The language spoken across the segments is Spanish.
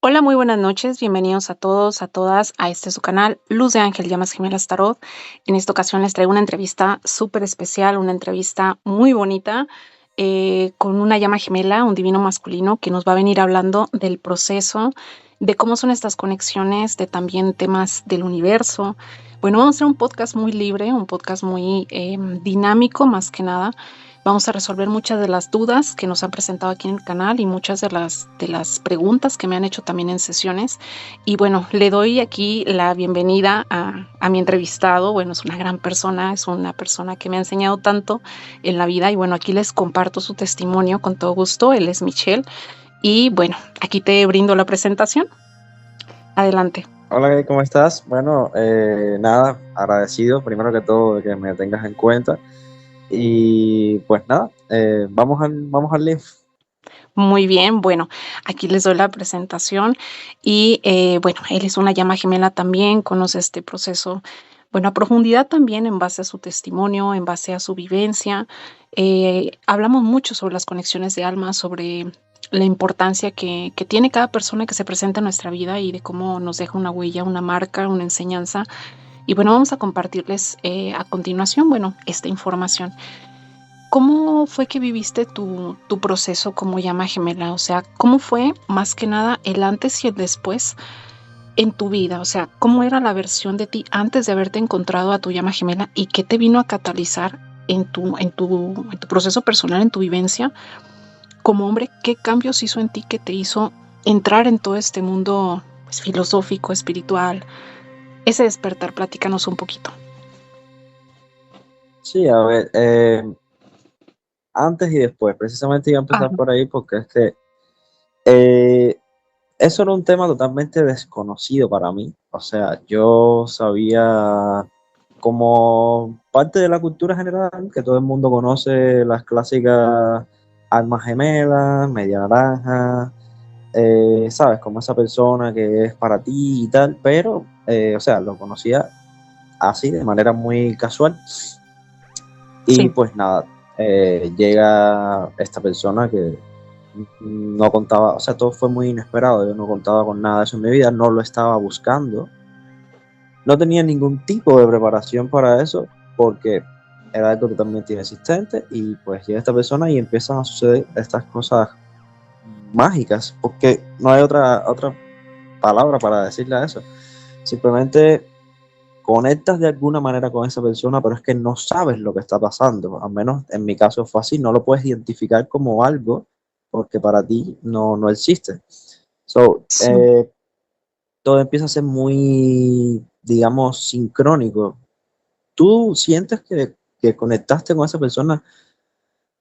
Hola, muy buenas noches. Bienvenidos a todos, a todas a este su canal, Luz de Ángel Llamas Gemelas Tarot. En esta ocasión les traigo una entrevista súper especial, una entrevista muy bonita con una llama gemela, un divino masculino que nos va a venir hablando del proceso, de cómo son estas conexiones, de también temas del universo. Bueno, vamos a hacer un podcast muy libre, un podcast muy dinámico más que nada. Vamos a resolver muchas de las dudas que nos han presentado aquí en el canal y muchas de las preguntas que me han hecho también en sesiones. Y bueno, le doy aquí la bienvenida a mi entrevistado. Bueno, es una gran persona, es una persona que me ha enseñado tanto en la vida. Y bueno, aquí les comparto su testimonio con todo gusto. Él es Michelle. Y bueno, aquí te brindo la presentación. Adelante. Hola, ¿cómo estás? Bueno, nada, agradecido primero que todo de que me tengas en cuenta y pues nada, vamos al lío. Muy bien, bueno, aquí les doy la presentación y bueno, él es una llama gemela también, conoce este proceso, bueno, a profundidad también en base a su testimonio, en base a su vivencia. Hablamos mucho sobre las conexiones de alma, sobre la importancia que tiene cada persona que se presenta en nuestra vida y de cómo nos deja una huella, una marca, una enseñanza. Y bueno, vamos a compartirles a continuación, bueno, esta información. ¿Cómo fue que viviste tu proceso como llama gemela? O sea, ¿cómo fue más que nada el antes y el después en tu vida? O sea, ¿cómo era la versión de ti antes de haberte encontrado a tu llama gemela y qué te vino a catalizar en tu proceso personal, en tu vivencia como hombre? ¿Qué cambios hizo en ti que te hizo entrar en todo este mundo pues, filosófico, espiritual? Ese despertar, platícanos un poquito. Sí, a ver, antes y después, precisamente iba a empezar Ajá. por ahí porque es que eh, eso era un tema totalmente desconocido para mí, o sea, yo sabía como parte de la cultura general que todo el mundo conoce las clásicas almas gemelas, media naranja, sabes, como esa persona que es para ti y tal, pero, o sea, lo conocía así, de manera muy casual. Y Sí, pues nada, llega esta persona que no contaba, o sea, todo fue muy inesperado, yo no contaba con nada de eso en mi vida, no lo estaba buscando, no tenía ningún tipo de preparación para eso, porque era algo totalmente inexistente, y pues llega esta persona y empiezan a suceder estas cosas mágicas, porque no hay otra palabra para decirle a eso. Simplemente conectas de alguna manera con esa persona, pero es que no sabes lo que está pasando. Al menos en mi caso fue así, no lo puedes identificar como algo porque para ti no existe. So, sí. todo empieza a ser muy, digamos, sincrónico. Tú sientes que conectaste con esa persona,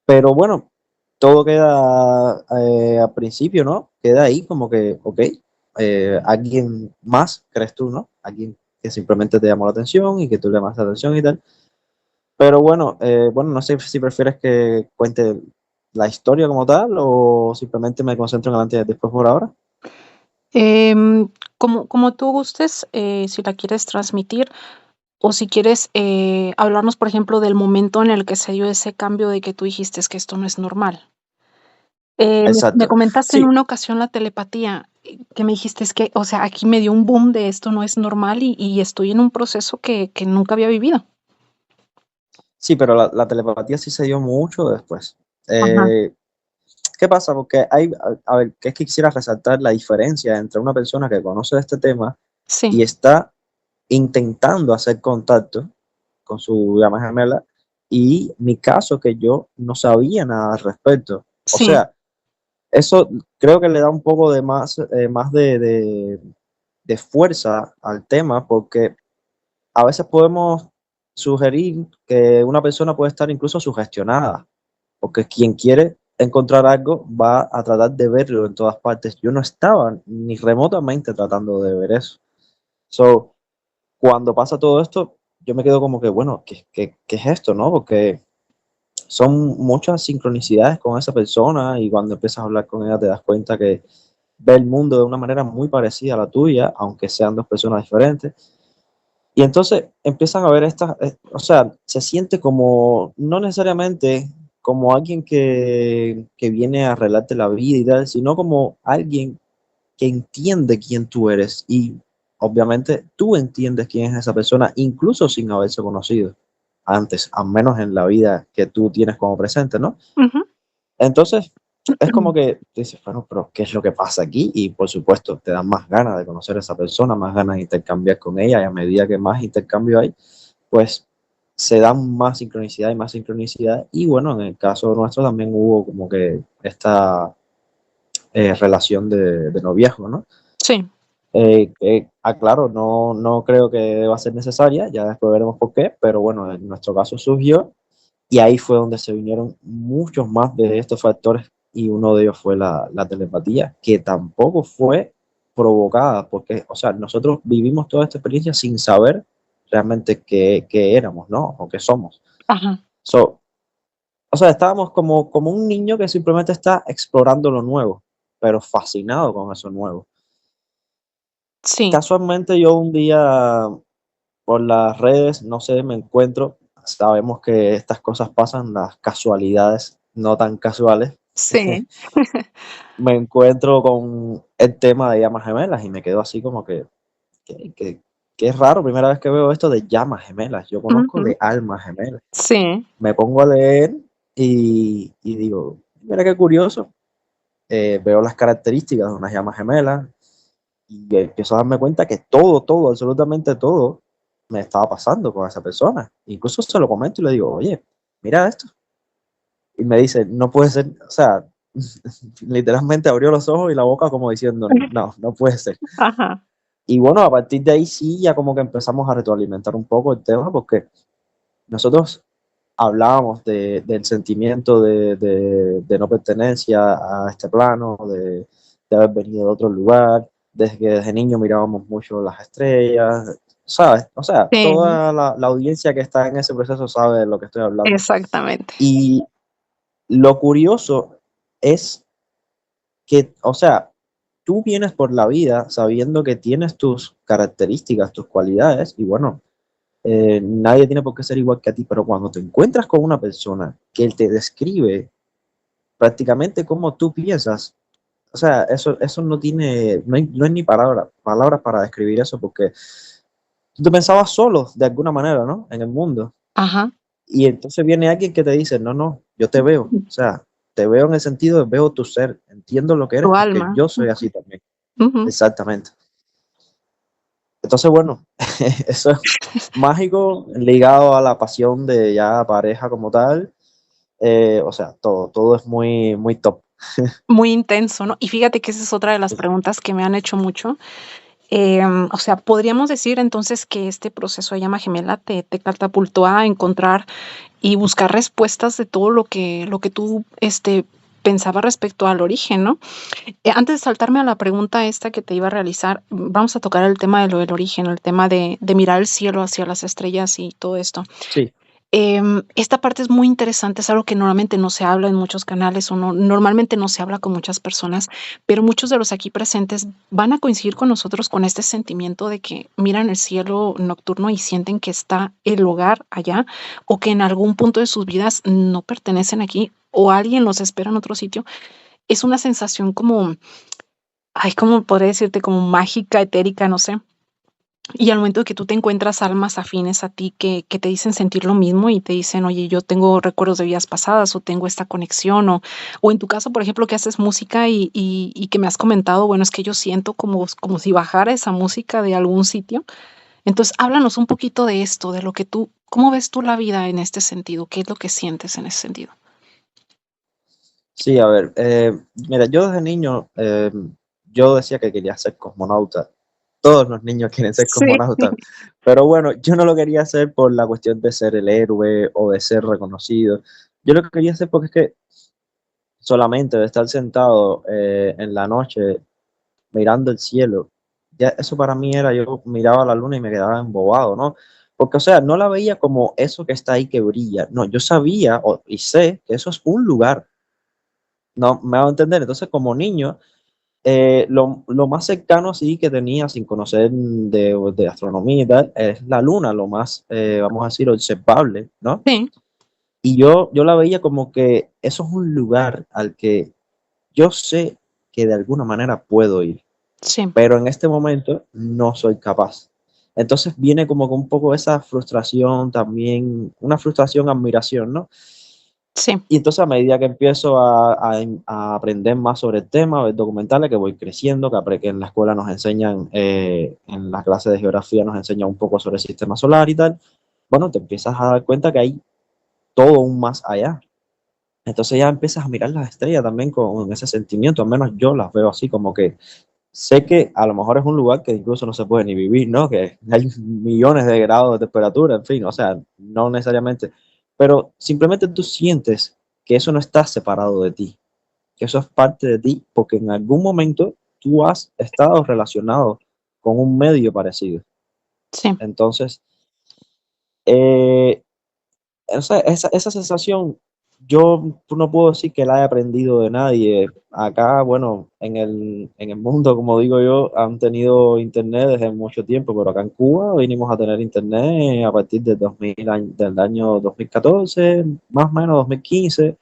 pero bueno, todo queda al principio, ¿no? Queda ahí como que, ok, alguien más, crees tú, ¿no? Alguien que simplemente te llamó la atención y que tú le llamas la atención y tal. Pero bueno, bueno, no sé si prefieres que cuente la historia como tal o simplemente me concentro en el antes y el después por ahora. Como tú gustes, si la quieres transmitir o si quieres hablarnos, por ejemplo, del momento en el que se dio ese cambio de que tú dijiste es que esto no es normal. Me Exacto. comentaste en Sí, una ocasión la telepatía, que me dijiste es que, o sea, aquí me dio un boom de esto no es normal y estoy en un proceso que nunca había vivido. sí, pero la telepatía sí se dio mucho después. Ajá. Eh, ¿Qué pasa? Porque hay, a ver, que es que quisiera resaltar la diferencia entre una persona que conoce de este tema Sí, y está intentando hacer contacto con su llama gemela y mi caso que yo no sabía nada al respecto. O sí, sea, eso creo que le da un poco de más de fuerza al tema porque a veces podemos sugerir que una persona puede estar incluso sugestionada, porque quien quiere encontrar algo va a tratar de verlo en todas partes. Yo no estaba ni remotamente tratando de ver eso. So, cuando pasa todo esto, yo me quedo como que, bueno, ¿qué es esto, no? Porque son muchas sincronicidades con esa persona y cuando empiezas a hablar con ella te das cuenta que ve el mundo de una manera muy parecida a la tuya, aunque sean dos personas diferentes. Y entonces empiezan a ver estas, o sea, se siente como, no necesariamente como alguien que viene a arreglarte la vida y tal, sino como alguien que entiende quién tú eres y obviamente tú entiendes quién es esa persona, incluso sin haberse conocido antes, al menos en la vida que tú tienes como presente, ¿no? Ujú. Entonces, es como que dices, bueno, pero ¿qué es lo que pasa aquí? Y por supuesto, te dan más ganas de conocer a esa persona, más ganas de intercambiar con ella, y a medida que más intercambio hay, pues se dan más sincronicidad y más sincronicidad. Y bueno, en el caso nuestro también hubo como que esta relación de noviazgo, ¿no? Sí. Aclaro, no creo que deba ser necesaria, ya después veremos por qué, pero bueno, en nuestro caso surgió y ahí fue donde se vinieron muchos más de estos factores y uno de ellos fue la telepatía, que tampoco fue provocada, porque, o sea, nosotros vivimos toda esta experiencia sin saber realmente qué éramos, ¿no? O qué somos. Ajá. So, o sea, estábamos como un niño que simplemente está explorando lo nuevo, pero fascinado con eso nuevo. Sí. Casualmente yo un día por las redes, no sé, me encuentro, sabemos que estas cosas pasan, las casualidades no tan casuales, Sí. me encuentro con el tema de llamas gemelas y me quedo así como que es raro, primera vez que veo esto de llamas gemelas, yo conozco Ujú. de almas gemelas, Sí. me pongo a leer y digo, mira qué curioso, veo las características de unas llamas gemelas y empiezo a darme cuenta que todo, absolutamente todo me estaba pasando con esa persona. Incluso se lo comento y le digo, oye, mira esto. Y me dice, no puede ser, o sea, literalmente abrió los ojos y la boca como diciendo, no, no puede ser. Ajá. Y bueno, a partir de ahí sí, ya como que empezamos a retroalimentar un poco el tema, porque nosotros hablábamos del sentimiento de no pertenencia a este plano, de haber venido de otro lugar, desde que desde niño mirábamos mucho las estrellas, ¿sabes? O sea, Sí, toda la audiencia que está en ese proceso sabe de lo que estoy hablando. exactamente. Y lo curioso es que, o sea, tú vienes por la vida sabiendo que tienes tus características, tus cualidades, y bueno, nadie tiene por qué ser igual que a ti, pero cuando te encuentras con una persona que te describe prácticamente como tú piensas, o sea, eso no tiene, no hay ni palabras para describir eso, porque tú te pensabas solo de alguna manera, ¿no? En el mundo. Ajá. Y entonces viene alguien que te dice, no, no, yo te veo, o sea, te veo en el sentido de veo tu ser, entiendo lo que eres Tu porque alma. yo soy Ujú. así también. Ujú. Exactamente. Entonces, bueno, eso es mágico, ligado a la pasión de ya pareja como tal. O sea, todo es muy top. Muy intenso, ¿no? Y fíjate que esa es otra de las preguntas que me han hecho mucho. O sea, podríamos decir entonces que este proceso de llama gemela te catapultó a encontrar y buscar respuestas de todo lo que tú pensabas respecto al origen, ¿no? Antes de saltarme a la pregunta esta que te iba a realizar, vamos a tocar el tema de lo del origen, el tema de mirar el cielo hacia las estrellas y todo esto. Sí, Esta parte es muy interesante, es algo que normalmente no se habla en muchos canales o no, normalmente no se habla con muchas personas, pero muchos de los aquí presentes van a coincidir con nosotros con este sentimiento de que miran el cielo nocturno y sienten que está el hogar allá o que en algún punto de sus vidas no pertenecen aquí o alguien los espera en otro sitio. Es una sensación como, ay, ¿cómo podría decirte? Como mágica, etérica, no sé. Y al momento de que tú te encuentras almas afines a ti que te dicen sentir lo mismo y te dicen, oye, yo tengo recuerdos de vidas pasadas o tengo esta conexión o en tu caso, por ejemplo, que haces música y que me has comentado, bueno, es que yo siento como si bajara esa música de algún sitio. Entonces, háblanos un poquito de esto, de lo que tú, ¿cómo ves tú la vida en este sentido? ¿Qué es lo que sientes en ese sentido? sí, a ver, mira, yo desde niño, yo decía que quería ser cosmonauta. Todos los niños quieren ser Sí. cosmonautas, pero bueno, yo no lo quería hacer por la cuestión de ser el héroe o de ser reconocido. Yo lo que quería hacer porque es que solamente de estar sentado en la noche mirando el cielo, ya eso para mí era, yo miraba la luna y me quedaba embobado, ¿no? Porque, o sea, no la veía como eso que está ahí que brilla, no, yo sabía y sé que eso es un lugar, no me hago entender, entonces como niño, lo más cercano sí que tenía sin conocer de astronomía y tal, es la luna, lo más, vamos a decir, observable, ¿no? Sí. Y yo la veía como que eso es un lugar al que yo sé que de alguna manera puedo ir. Sí, pero en este momento no soy capaz. Entonces viene como con un poco esa frustración también, una frustración, admiración, ¿no? sí, Y entonces a medida que empiezo a aprender más sobre el tema, a ver documentales, que voy creciendo, que en la escuela nos enseñan, en las clases de geografía nos enseñan un poco sobre el sistema solar y tal, bueno, te empiezas a dar cuenta que hay todo un más allá. Entonces ya empiezas a mirar las estrellas también con ese sentimiento, al menos yo las veo así, como que sé que a lo mejor es un lugar que incluso no se puede ni vivir, ¿no? Que hay millones de grados de temperatura, en fin, o sea, no necesariamente, pero simplemente tú sientes que eso no está separado de ti, que eso es parte de ti, porque en algún momento tú has estado relacionado con un medio parecido. sí. Entonces, eh, esa sensación, yo no puedo decir que la haya aprendido de nadie. Acá, bueno, en el mundo, como digo yo, han tenido internet desde mucho tiempo, pero acá en Cuba vinimos a tener internet a partir del 2000, del año 2014, más o menos 2015,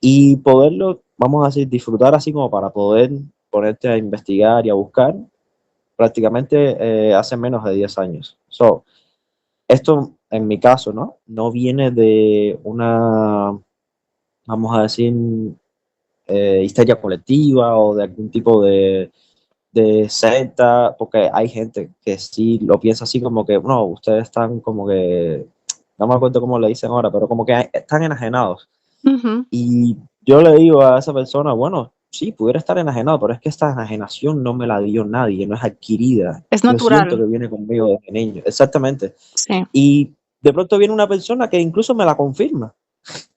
y poderlo, vamos a decir, disfrutar así como para poder ponerte a investigar y a buscar prácticamente hace menos de 10 años. So, esto, en mi caso, ¿no? No viene de una, vamos a decir, histeria colectiva o de algún tipo de secta, porque hay gente que sí lo piensa así como que, no, ustedes están como que, no me acuerdo cómo le dicen ahora, pero como que están enajenados. Ujú. Y yo le digo a esa persona, bueno, sí, pudiera estar enajenado, pero es que esta enajenación no me la dio nadie, no es adquirida. Es Yo siento natural. que viene conmigo desde niño. Exactamente. Sí. Y de pronto viene una persona que incluso me la confirma,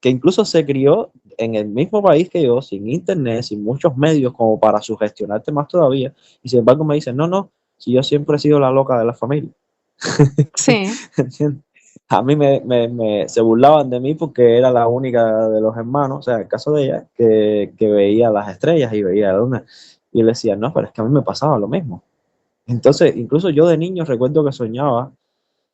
que incluso se crió en el mismo país que yo, sin internet, sin muchos medios como para sugestionarte más todavía, y sin embargo me dice, no, no, si yo siempre he sido la loca de la familia. Sí, ¿Entiendes? A mí se burlaban de mí porque era la única de los hermanos, o sea, en el caso de ella, que veía las estrellas y veía la luna. Y él decía, no, pero es que a mí me pasaba lo mismo. Entonces, incluso yo de niño recuerdo que soñaba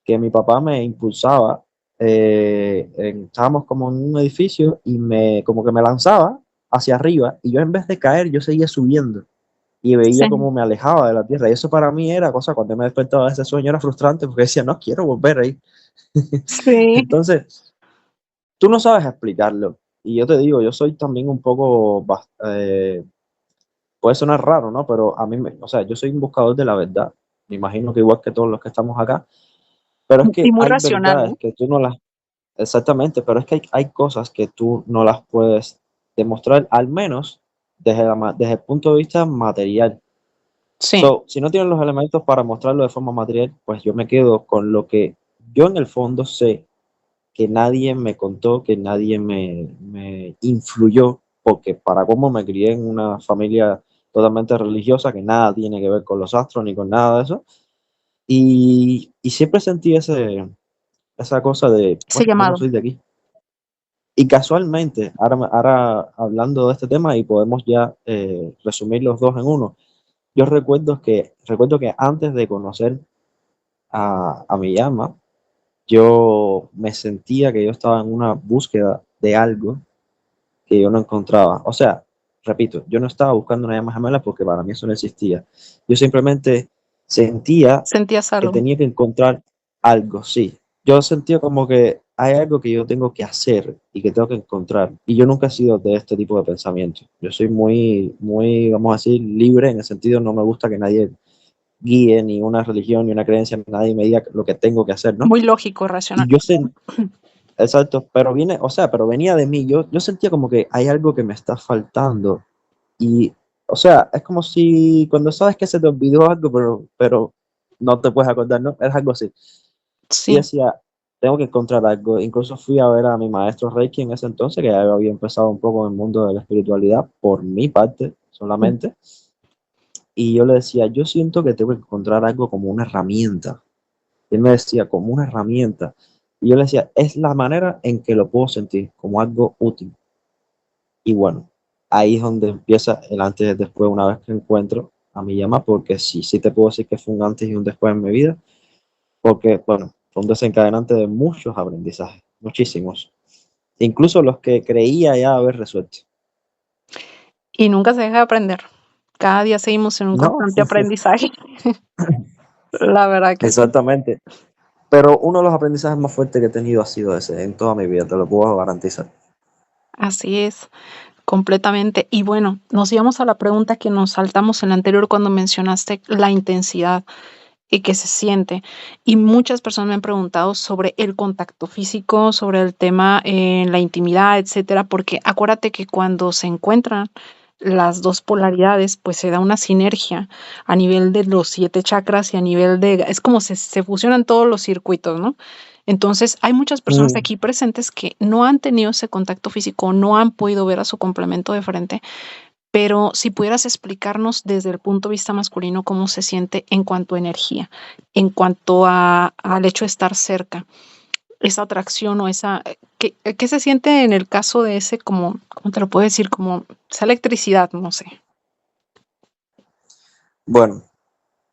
que mi papá me impulsaba, estábamos como en un edificio y como que me lanzaba hacia arriba y yo en vez de caer, yo seguía subiendo y veía sí, cómo me alejaba de la tierra. Y eso para mí era cosa, cuando me despertaba de ese sueño era frustrante porque decía, no quiero volver ahí. sí. Entonces, tú no sabes explicarlo. Y yo te digo, yo soy también un poco, puede sonar raro, ¿no? Pero a mí, o sea, yo soy un buscador de la verdad. Me imagino que igual que todos los que estamos acá. Pero es Y que muy hay racional, verdades ¿no? que tú no las. Exactamente, pero es que hay cosas que tú no las puedes demostrar, al menos desde el punto de vista material. Sí, So, si no tienes los elementos para mostrarlo de forma material, pues yo me quedo con lo que yo en el fondo sé, que nadie me contó, que nadie me influyó, porque para cómo me crié en una familia totalmente religiosa, que nada tiene que ver con los astros ni con nada de eso, y siempre sentí esa cosa de, ese bueno, yo no llamado. soy de aquí. Y casualmente, ahora hablando de este tema y podemos ya resumir los dos en uno, yo recuerdo que antes de conocer a mi llama, yo me sentía que yo estaba en una búsqueda de algo que yo no encontraba. O sea, repito, yo no estaba buscando una llama gemela porque para mí eso no existía. Yo simplemente sentía Sentías que algo. tenía que encontrar algo, sí. Yo sentía como que hay algo que yo tengo que hacer y que tengo que encontrar. Y yo nunca he sido de este tipo de pensamiento. Yo soy muy, muy, vamos a decir, libre en el sentido, no me gusta que nadie guíe ni una religión ni una creencia, nadie me diga lo que tengo que hacer, ¿no? Muy lógico, racional. Y yo sé, exacto, pero viene, o sea, pero venía de mí. Yo sentía como que hay algo que me está faltando. Y, o sea, es como si cuando sabes que se te olvidó algo, pero no te puedes acordar, ¿no? Es algo así. Y Sí. decía, tengo que encontrar algo. Incluso fui a ver a mi maestro Reiki en ese entonces, que ya había empezado un poco en el mundo de la espiritualidad, por mi parte solamente. Y yo le decía, yo siento que tengo que encontrar algo como una herramienta. Y él me decía, como una herramienta. Y yo le decía, es la manera en que lo puedo sentir, como algo útil. Y bueno, ahí es donde empieza el antes y el después, una vez que encuentro a mi llama, porque sí, sí te puedo decir que fue un antes y un después en mi vida, porque, bueno, fue un desencadenante de muchos aprendizajes, muchísimos, incluso los que creía ya haber resuelto. Y nunca se deja de aprender. Cada día seguimos en un No, constante aprendizaje. La verdad que sí. exactamente. Pero uno de los aprendizajes más fuertes que he tenido ha sido ese en toda mi vida, te lo puedo garantizar. Así es, completamente. Y bueno, nos íbamos a la pregunta que nos saltamos en la anterior cuando mencionaste la intensidad y que se siente. Y muchas personas me han preguntado sobre el contacto físico, sobre el tema en la intimidad, etcétera, porque acuérdate que cuando se encuentran las dos polaridades, pues se da una sinergia a nivel de los 7 chakras y a nivel de, es como se fusionan todos los circuitos, ¿no? Entonces, hay muchas personas Mm, aquí presentes que no han tenido ese contacto físico, no han podido ver a su complemento de frente, pero si pudieras explicarnos desde el punto de vista masculino cómo se siente en cuanto a energía, en cuanto al hecho de estar cerca, esa atracción o esa, ¿qué se siente en el caso de ese, como, cómo te lo puedo decir, como esa electricidad, no sé? bueno,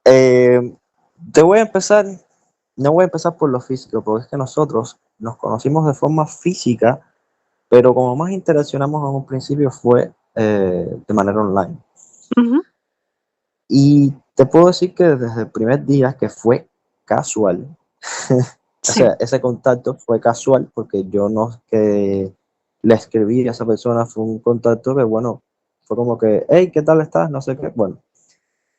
te voy a empezar, no voy a empezar por lo físico, porque es que nosotros nos conocimos de forma física, pero como más interaccionamos en un principio fue de manera online. Ujú, Y te puedo decir que desde el primer día que fue casual, o sí, sea, ese contacto fue casual porque yo no es que le escribí a esa persona, fue un contacto que, bueno, fue como que, hey, ¿qué tal estás? No sé qué, bueno.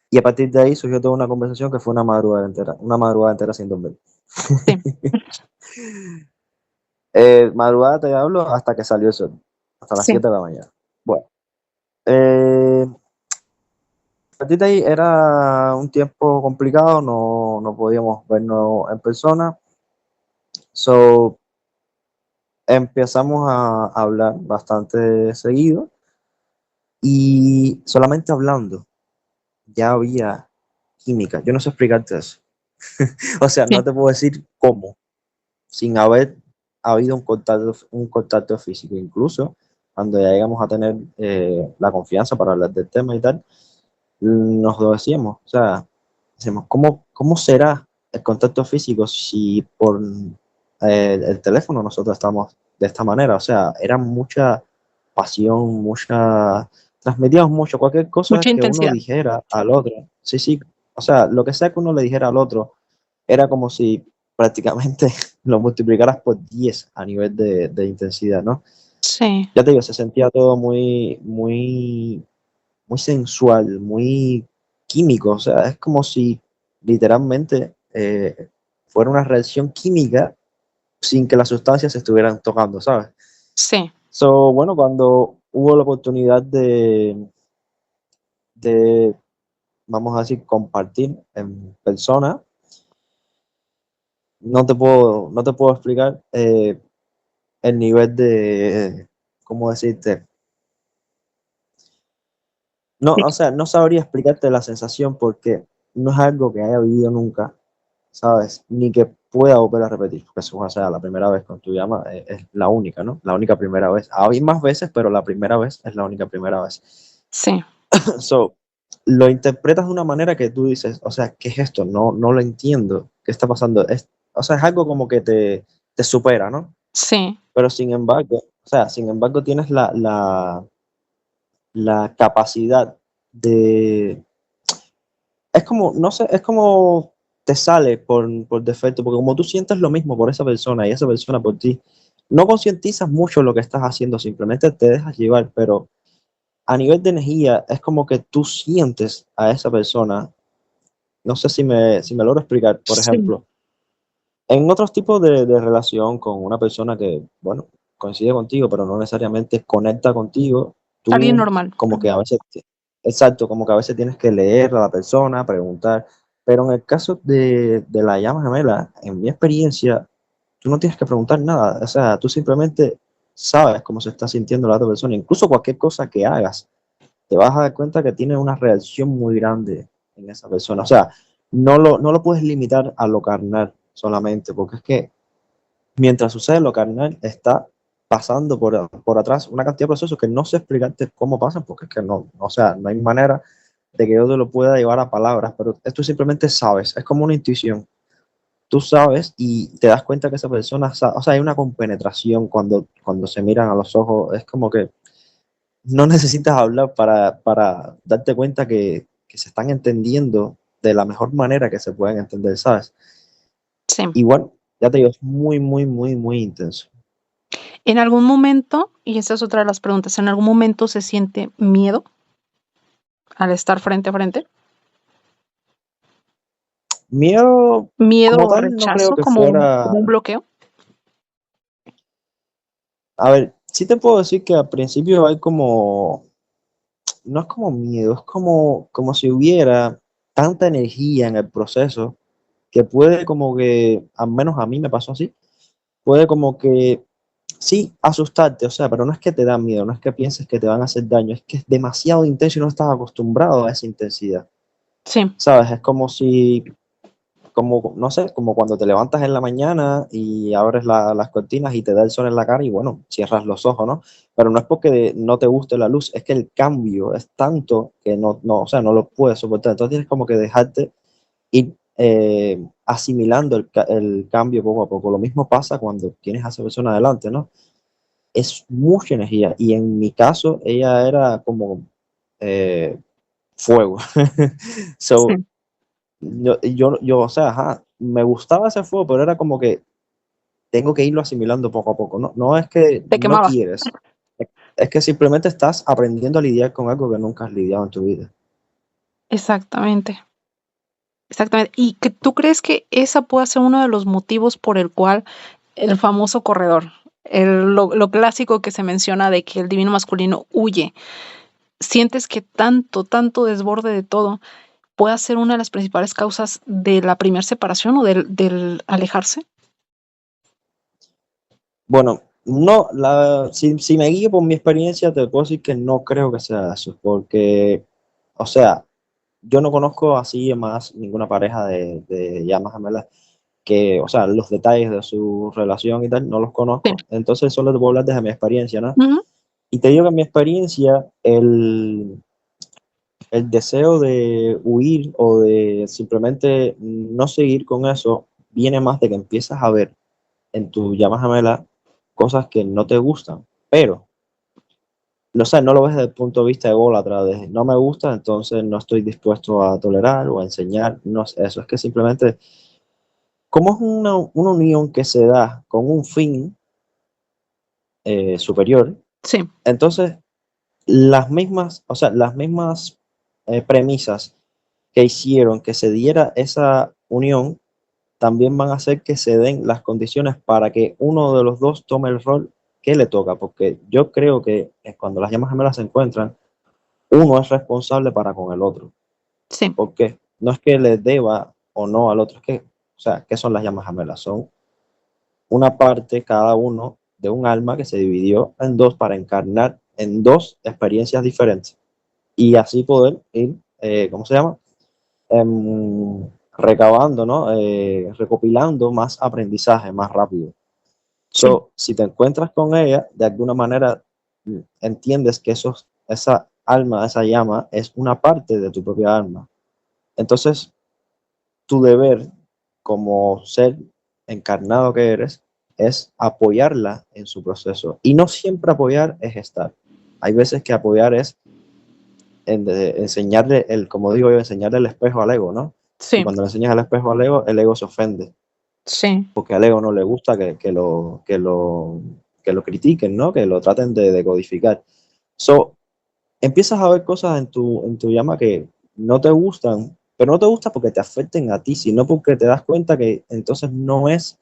Y a partir de ahí surgió toda una conversación que fue una madrugada entera sin dormir. sí, Madrugada te hablo hasta que salió el sol, hasta las sí, 7 de la mañana. Bueno, a partir de ahí era un tiempo complicado, no podíamos vernos en persona. So, empezamos a hablar bastante seguido y solamente hablando ya había química. Yo no sé explicarte eso. O sea, no sí, te puedo decir cómo, sin haber habido un contacto físico. Incluso cuando ya llegamos a tener la confianza para hablar del tema y tal, nos lo decíamos. O sea, decimos, ¿cómo será el contacto físico si por el teléfono nosotros estamos de esta manera? O sea, era mucha pasión, transmitíamos mucho, cualquier cosa mucha que uno intensidad. dijera al otro. Sí, sí, o sea, lo que sea que uno le dijera al otro, era como si prácticamente lo multiplicaras por 10 a nivel de intensidad, ¿no? Sí, Ya te digo, se sentía todo muy sensual, muy químico, o sea, es como si literalmente fuera una reacción química sin que las sustancias se estuvieran tocando, ¿sabes? sí, So, bueno, cuando hubo la oportunidad de, vamos a decir, compartir en persona, no te puedo explicar el nivel de, ¿cómo decirte? No, sí, o sea, no sabría explicarte la sensación porque no es algo que haya vivido nunca, ¿sabes? Ni que pueda volver a repetir, porque eso, o sea, la primera vez con tu llama es la única, ¿no? La única primera vez. Hay más veces, pero la primera vez es la única primera vez. sí, So, lo interpretas de una manera que tú dices, o sea, ¿qué es esto? No lo entiendo. ¿Qué está pasando? O sea, es algo como que te supera, ¿no? sí, Pero sin embargo, tienes la capacidad de, es como, no sé, es como te sale por defecto, porque como tú sientes lo mismo por esa persona y esa persona por ti, no concientizas mucho lo que estás haciendo, simplemente te dejas llevar, pero a nivel de energía es como que tú sientes a esa persona. No sé si me logro explicar. Por sí. ejemplo, en otros tipos de relación con una persona que, bueno, coincide contigo, pero no necesariamente conecta contigo, Alguien tú normal. como que a veces, exacto, como que a veces tienes que leer a la persona, preguntar, pero en el caso de la llama gemela, en mi experiencia, tú no tienes que preguntar nada, o sea, tú simplemente sabes cómo se está sintiendo la otra persona, incluso cualquier cosa que hagas, te vas a dar cuenta que tiene una reacción muy grande en esa persona, o sea, no lo puedes limitar a lo carnal solamente, porque es que mientras sucede lo carnal, está pasando por atrás una cantidad de procesos que no sé explicarte cómo pasan, porque es que no, o sea, no hay manera de que yo te lo pueda llevar a palabras, pero esto simplemente sabes, es como una intuición. Tú sabes y te das cuenta que esa persona, o sea, hay una compenetración cuando se miran a los ojos, es como que no necesitas hablar para darte cuenta que se están entendiendo de la mejor manera que se pueden entender, ¿sabes? Sí. Igual, ya te digo, es muy, muy, muy, muy intenso. En algún momento, y esa es otra de las preguntas, ¿en algún momento se siente miedo al estar frente a frente? Miedo ¿Miedo como o tal no creo rechazo que como un fuera. bloqueo? A ver, sí te puedo decir que al principio hay como, no es como miedo, es como si hubiera tanta energía en el proceso que puede como que, al menos a mí me pasó así, puede como que sí asustarte, o sea, pero no es que te da miedo, no es que pienses que te van a hacer daño, es que es demasiado intenso y no estás acostumbrado a esa intensidad, Sí, ¿sabes? Es como si, como, no sé, como cuando te levantas en la mañana y abres las cortinas y te da el sol en la cara y bueno, cierras los ojos, ¿no? Pero no es porque no te guste la luz, es que el cambio es tanto que no, o sea, no lo puedes soportar. Entonces tienes como que dejarte ir asimilando el cambio poco a poco. Lo mismo pasa cuando tienes a esa persona adelante, ¿no? Es mucha energía y en mi caso ella era como eh, fuego. So, sí. o sea, ajá, me gustaba ese fuego, pero era como que tengo que irlo asimilando poco a poco. No, no es que Te no quemabas. quieres, es que simplemente estás aprendiendo a lidiar con algo que nunca has lidiado en tu vida. Exactamente, exactamente. ¿Y que tú crees que esa pueda ser uno de los motivos por el cual el famoso corredor, lo clásico que se menciona de que el divino masculino huye, sientes que tanto desborde de todo pueda ser una de las principales causas de la primer separación o del alejarse? Bueno, no, si me guío por mi experiencia, te puedo decir que no creo que sea eso, porque, o sea, yo no conozco así más ninguna pareja de llamas gemelas que, o sea, los detalles de su relación y tal, no los Sí. conozco. Entonces solo te puedo hablar desde mi experiencia, ¿no? Ujú. Y te digo que en mi experiencia, el deseo de huir o de simplemente no seguir con eso viene más de que empiezas a ver en tu llama gemela cosas que no te gustan, pero no sé, no lo ves desde el punto de vista ególatra, de no me gusta, entonces no estoy dispuesto a tolerar o a enseñar, no sé, eso es que simplemente, como es una unión que se da con un fin superior, Sí, entonces las mismas, o sea, las mismas premisas que hicieron que se diera esa unión también van a hacer que se den las condiciones para que uno de los dos tome el rol que le toca, porque yo creo que cuando las llamas gemelas se encuentran, uno es responsable para con el otro. sí, ¿Por qué? No es que le deba o no al otro, es que, o sea, ¿qué son las llamas gemelas? Son una parte cada uno de un alma que se dividió en dos para encarnar en dos experiencias diferentes y así poder ir, ¿cómo se llama? Recabando, ¿no? Recopilando más aprendizaje más rápido. sí, So, si te encuentras con ella, de alguna manera entiendes que esa alma, esa llama, es una parte de tu propia alma. Entonces, tu deber como ser encarnado que eres es apoyarla en su proceso. Y no siempre apoyar es estar. Hay veces que apoyar es enseñarle como digo yo, enseñarle el espejo al ego, ¿no? Y sí, cuando le enseñas el espejo al ego, el ego se ofende, sí, porque al ego no le gusta que lo critiquen, ¿no? Que lo traten de codificar. So, empiezas a ver cosas en tu llama que no te gustan, pero no te gustan porque te afecten a ti, sino porque te das cuenta que entonces no es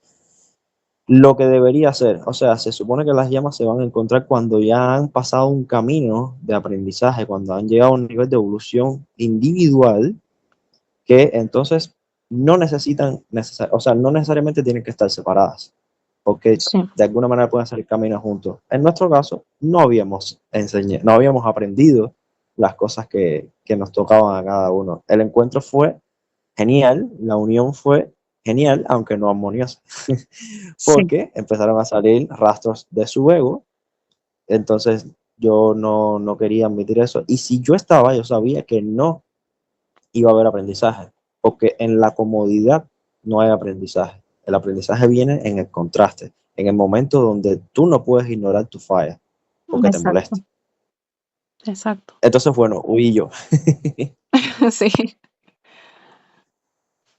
lo que debería ser. O sea, se supone que las llamas se van a encontrar cuando ya han pasado un camino de aprendizaje, cuando han llegado a un nivel de evolución individual que entonces no necesitan, o sea, no necesariamente tienen que estar separadas, porque sí, de alguna manera pueden salir caminos juntos. En nuestro caso, no habíamos enseñado, no habíamos aprendido las cosas que nos tocaban a cada uno. El encuentro fue genial, la unión fue genial, aunque no armoniosa, sí. porque empezaron a salir rastros de su ego, entonces yo no quería admitir eso, y si yo estaba, yo sabía que no iba a haber aprendizaje, porque en la comodidad no hay aprendizaje. El aprendizaje viene en el contraste, en el momento donde tú no puedes ignorar tu falla, porque te Exacto. molesta. exacto. Entonces, bueno, huí yo. Sí,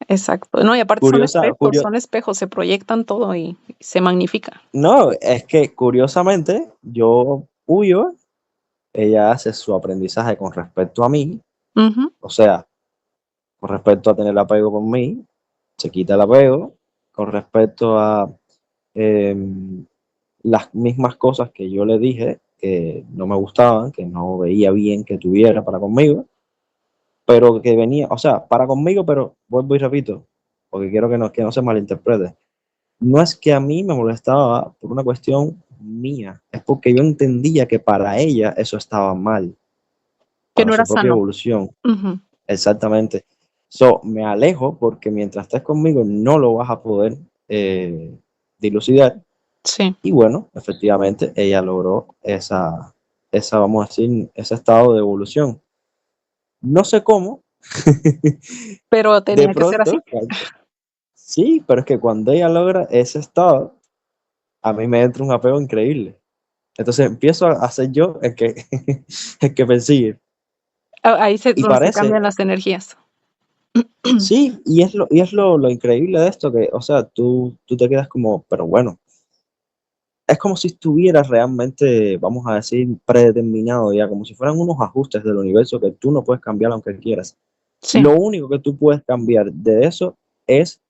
exacto. No, y aparte Curiosa, curio- son espejos, se proyectan todo y se magnifica. no, es que curiosamente yo huyo, ella hace su aprendizaje con respecto a mí, Ujú, o sea, con respecto a tener apego con mí, se quita el apego, con respecto a las mismas cosas que yo le dije que no me gustaban, que no veía bien que tuviera para conmigo, pero que venía, o sea, para conmigo, pero vuelvo y repito, porque quiero que no se malinterprete. No es que a mí me molestaba por una cuestión mía, es porque yo entendía que para ella eso estaba mal, que para no era su propia sano. evolución. Ujú, Exactamente. So, me alejo porque mientras estés conmigo no lo vas a poder dilucidar. sí. Y bueno, efectivamente, ella logró vamos a decir, ese estado de evolución. No sé cómo, Pero de tenía que ser así. pronto, sí, pero es que cuando ella logra ese estado, a mí me entra un apego increíble. Entonces empiezo a ser yo el que, el que persigue. Ahí se Y donde se parece, cambian las energías. sí, y es lo increíble de esto, que, o sea, tú te quedas como, pero bueno, es como si estuvieras realmente, vamos a decir, predeterminado ya, como si fueran unos ajustes del universo que tú no puedes cambiar aunque quieras. Sí, Lo único que tú puedes cambiar de eso es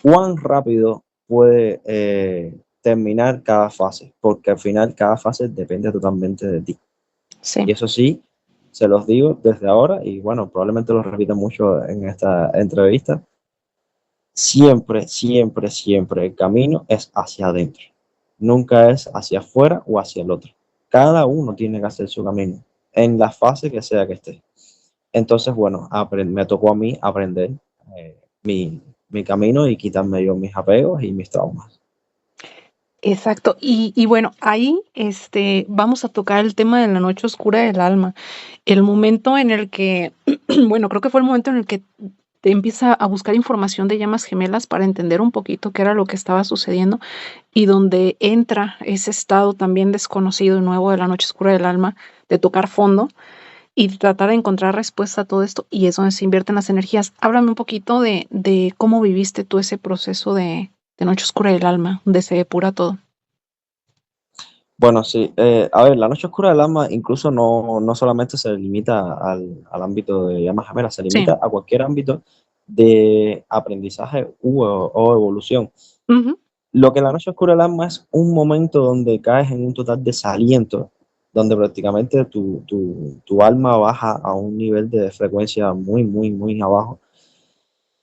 cuán rápido puede terminar cada fase, porque al final cada fase depende totalmente de ti. Y sí. eso sí, se los digo desde ahora, y bueno, probablemente lo repita mucho en esta entrevista, siempre, siempre, siempre el camino es hacia adentro, nunca es hacia afuera o hacia el otro. Cada uno tiene que hacer su camino, en la fase que sea que esté. Entonces, bueno, me tocó a mí aprender eh, mi camino y quitarme yo mis apegos y mis traumas. Exacto. Y bueno, ahí, vamos a tocar el tema de la noche oscura del alma. El momento en el que, bueno, creo que fue el momento en el que te empieza a buscar información de llamas gemelas para entender un poquito qué era lo que estaba sucediendo y donde entra ese estado también desconocido y nuevo de la noche oscura del alma, de tocar fondo y tratar de encontrar respuesta a todo esto, y es donde se invierten las energías. Háblame un poquito de cómo viviste tú ese proceso de noche oscura del alma, donde se depura todo. Bueno, sí, a ver, la noche oscura del alma incluso no solamente se limita al ámbito de llamas gemelas, se Sí. limita a cualquier ámbito de aprendizaje o evolución. Ujú. Lo que la noche oscura del alma es un momento donde caes en un total desaliento, donde prácticamente tu alma baja a un nivel de frecuencia muy, muy, muy abajo.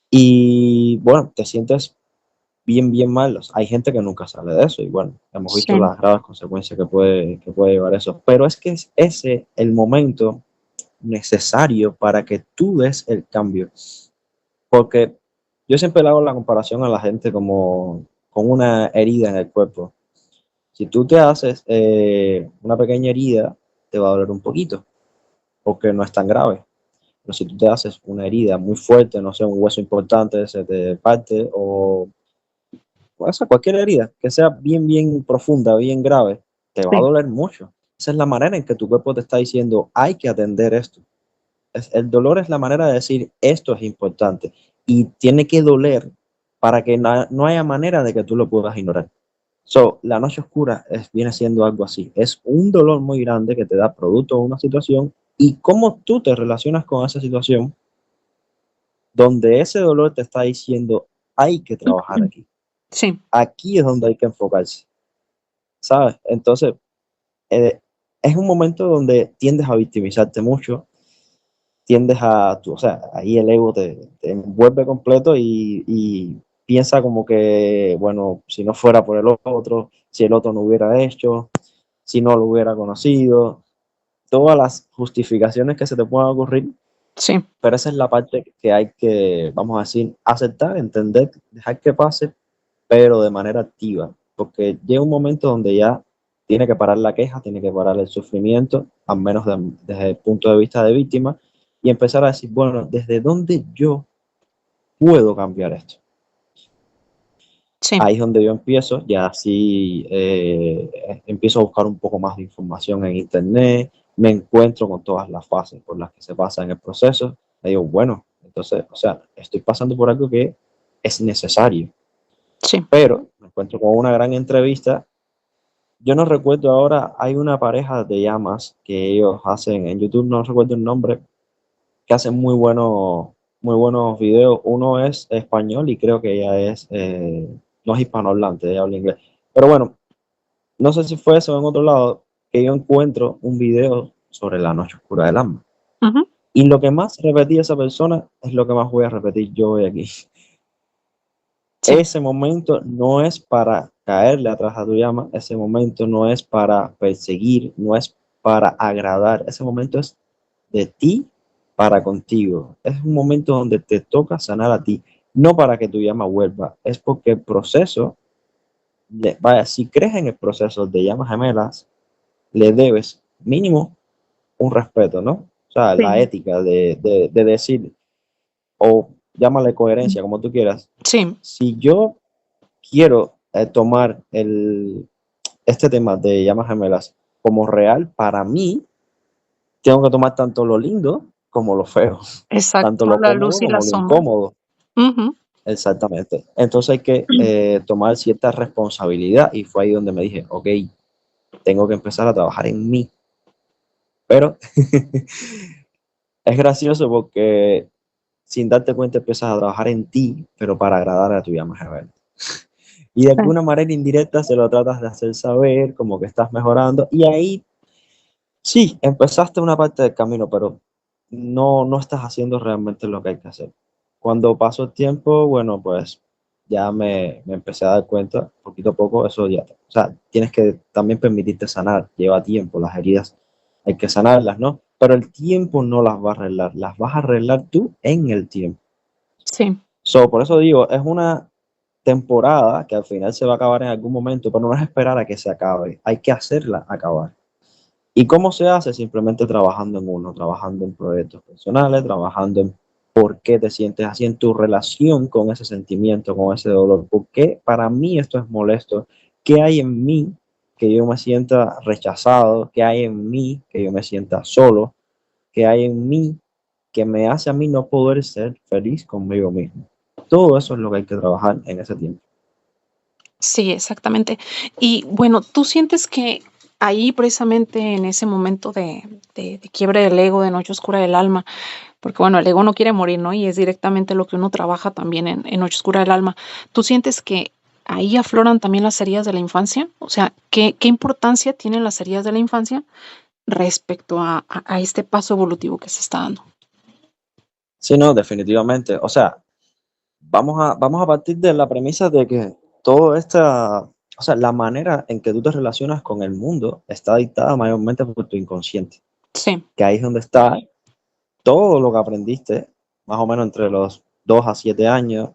Y bueno, te sientes bien, bien mal. Hay gente que nunca sale de eso y bueno, hemos visto Sí, las graves consecuencias que puede llevar eso. Pero es que es ese el momento necesario para que tú des el cambio. Porque yo siempre le hago la comparación a la gente como con una herida en el cuerpo. Si tú te haces una pequeña herida, te va a doler un poquito, porque no es tan grave. Pero si tú te haces una herida muy fuerte, no sé, un hueso importante se te parte o sea, cualquier herida que sea bien, bien profunda, bien grave, te va a sí, doler mucho. Esa es la manera en que tu cuerpo te está diciendo, hay que atender esto. El dolor es la manera de decir, esto es importante y tiene que doler para que no haya manera de que tú lo puedas ignorar. So, la noche oscura viene siendo algo así. Es un dolor muy grande que te da producto de una situación y cómo tú te relacionas con esa situación donde ese dolor te está diciendo, hay que trabajar aquí. sí, Aquí es donde hay que enfocarse, ¿sabes? Entonces, eh, es un momento donde tiendes a victimizarte mucho, tiendes o sea, ahí el ego te envuelve completo y piensa como que, bueno, si no fuera por el otro, si el otro no hubiera hecho, si no lo hubiera conocido, todas las justificaciones que se te puedan ocurrir, sí, pero esa es la parte que hay que, vamos a decir, aceptar, entender, dejar que pase, pero de manera activa, porque llega un momento donde ya tiene que parar la queja, tiene que parar el sufrimiento, al menos desde el punto de vista de víctima, y empezar a decir, bueno, ¿desde dónde yo puedo cambiar esto? sí, Ahí es donde yo empiezo, ya así empiezo a buscar un poco más de información en internet, me encuentro con todas las fases por las que se pasa en el proceso. Me digo, bueno, entonces, o sea, estoy pasando por algo que es necesario, Sí. pero me encuentro con una gran entrevista. Yo no recuerdo ahora, hay una pareja de llamas que ellos hacen en YouTube, no recuerdo el nombre, que hacen muy buenos videos. Uno es español y creo que ella es, no es hispanohablante, ella habla inglés. Pero bueno, no sé si fue eso o en otro lado, que yo encuentro un video sobre la noche oscura del alma. Ujú. Y lo que más repetía esa persona es lo que más voy a repetir yo hoy aquí. Sí. Ese momento no es para caerle atrás a tu llama, ese momento no es para perseguir, no es para agradar, ese momento es de ti para contigo. Es un momento donde te toca sanar a ti, no para que tu llama vuelva, es porque el proceso, vaya, si crees en el proceso de llamas gemelas, le debes mínimo un respeto, ¿no? O sea, la Sí. ética de decir, o llámale coherencia, como tú quieras. Sí. Si yo quiero tomar este tema de llamas gemelas como real, para mí, tengo que tomar tanto lo lindo como lo feo, tanto Exacto, lo la cómodo luz y la como lo sombra. incómodo. Ujú. Exactamente. Entonces hay que tomar cierta responsabilidad y fue ahí donde me dije, ok, tengo que empezar a trabajar en mí. Pero es gracioso porque sin darte cuenta empiezas a trabajar en ti, pero para agradar a tu llama gemela. Y de Sí. alguna manera indirecta se lo tratas de hacer saber, como que estás mejorando. Y ahí sí, empezaste una parte del camino, pero no estás haciendo realmente lo que hay que hacer. Cuando pasó el tiempo, bueno, pues ya me empecé a dar cuenta, poquito a poco, eso ya, o sea, tienes que también permitirte sanar, lleva tiempo, las heridas hay que sanarlas, ¿no? Pero el tiempo no las va a arreglar, las vas a arreglar tú en el tiempo. Sí. So, por eso digo, es una temporada que al final se va a acabar en algún momento, pero no es esperar a que se acabe, hay que hacerla acabar. ¿Y cómo se hace? Simplemente trabajando en uno, trabajando en proyectos personales, trabajando en por qué te sientes así, en tu relación con ese sentimiento, con ese dolor. ¿Por qué para mí esto es molesto? ¿Qué hay en mí que yo me sienta rechazado? ¿Qué hay en mí que yo me sienta solo? ¿Qué hay en mí que me hace a mí no poder ser feliz conmigo mismo? Todo eso es lo que hay que trabajar en ese tiempo. Sí, exactamente. Y bueno, ¿tú sientes que ahí precisamente en ese momento de quiebre del ego, de noche oscura del alma, porque bueno, el ego no quiere morir, ¿no? Y es directamente lo que uno trabaja también en noche oscura del alma. ¿Tú sientes que ahí afloran también las heridas de la infancia? O sea, ¿qué importancia tienen las heridas de la infancia respecto a este paso evolutivo que se está dando? Sí, no, definitivamente. O sea, vamos a partir de la premisa de que todo esta, o sea, la manera en que tú te relacionas con el mundo está dictada mayormente por tu inconsciente, Sí. que ahí es donde está todo lo que aprendiste, más o menos entre los 2 a 7 años.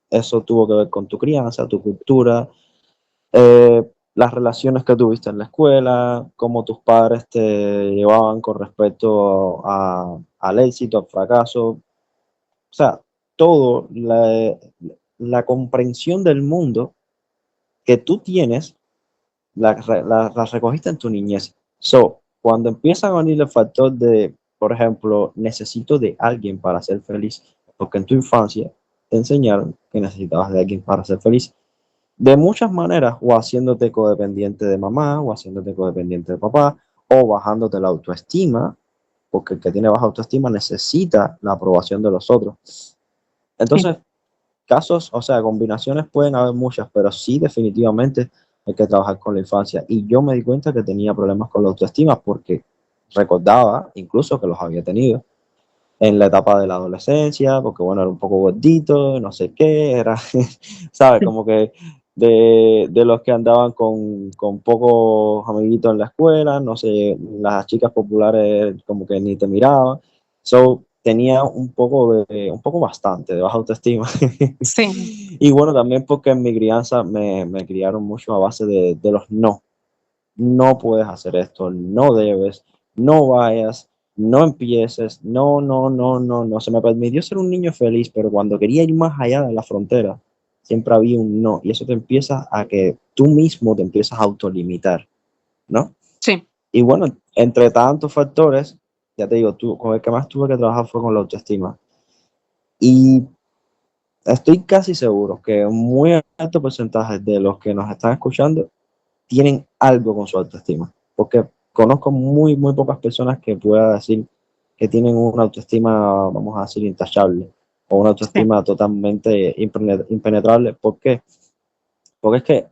Eso tuvo que ver con tu crianza, tu cultura, las relaciones que tuviste en la escuela, cómo tus padres te llevaban con respecto al éxito, al fracaso. O sea, todo, la comprensión del mundo que tú tienes, la recogiste en tu niñez. So, cuando empieza a venir el factor de, por ejemplo, necesito de alguien para ser feliz, porque en tu infancia te enseñaron que necesitabas de alguien para ser feliz, de muchas maneras, o haciéndote codependiente de mamá, o haciéndote codependiente de papá, o bajándote la autoestima, porque el que tiene baja autoestima necesita la aprobación de los otros. Sí. Entonces, casos, o sea, combinaciones pueden haber muchas, pero sí definitivamente hay que trabajar con la infancia. Y yo me di cuenta que tenía problemas con la autoestima porque recordaba incluso que los había tenido en la etapa de la adolescencia, porque bueno, era un poco gordito, no sé qué, era, ¿sabes? Sí. Como que de los que andaban con pocos amiguitos en la escuela, no sé, las chicas populares como que ni te miraban. So, tenía un poco bastante de baja autoestima. Sí. Y bueno, también porque en mi crianza me criaron mucho a base de los no. No puedes hacer esto, no debes, no vayas, no empieces, no. Se me permitió ser un niño feliz, pero cuando quería ir más allá de la frontera, siempre había un no. Y eso te empieza a que tú mismo te empiezas a autolimitar, ¿no? Sí. Y bueno, entre tantos factores, ya te digo, con el que más tuve que trabajar fue con la autoestima. Y estoy casi seguro que un muy alto porcentaje de los que nos están escuchando tienen algo con su autoestima, porque conozco muy pocas personas que pueda decir que tienen una autoestima, vamos a decir, intachable, o una Sí, autoestima totalmente impenetrable. ¿Por qué? Porque es que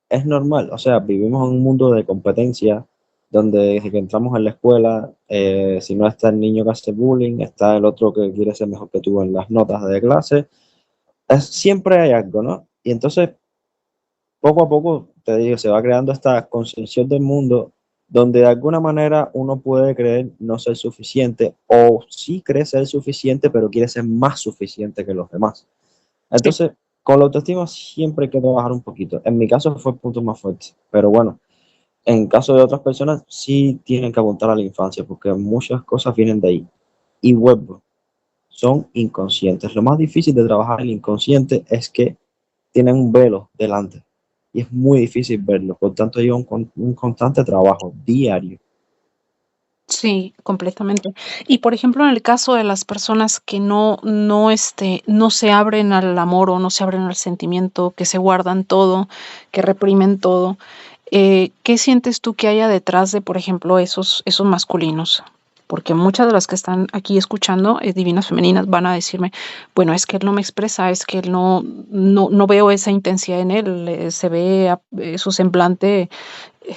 es normal, o sea, vivimos en un mundo de competencia donde desde que entramos en la escuela, si no está el niño que hace bullying, está el otro que quiere ser mejor que tú en las notas de clase, siempre hay algo, ¿no? Y entonces, poco a poco, te digo, se va creando esta concepción del mundo donde de alguna manera uno puede creer no ser suficiente o sí cree ser suficiente, pero quiere ser más suficiente que los demás. sí. Entonces, con la autoestima siempre hay que trabajar un poquito. En mi caso fue el punto más fuerte, pero bueno, en caso de otras personas sí tienen que apuntar a la infancia porque muchas cosas vienen de ahí. Y vuelvo, son inconscientes. Lo más difícil de trabajar el inconsciente es que tienen un velo delante y es muy difícil verlo. Por tanto, hay un constante trabajo diario. Sí, completamente. Y, por ejemplo, en el caso de las personas que no se abren al amor o no se abren al sentimiento, que se guardan todo, que reprimen todo, ¿qué sientes tú que haya detrás de, por ejemplo, esos masculinos? Porque muchas de las que están aquí escuchando, divinas femeninas, van a decirme, bueno, es que él no me expresa, es que él no veo esa intensidad en él, se ve su semblante,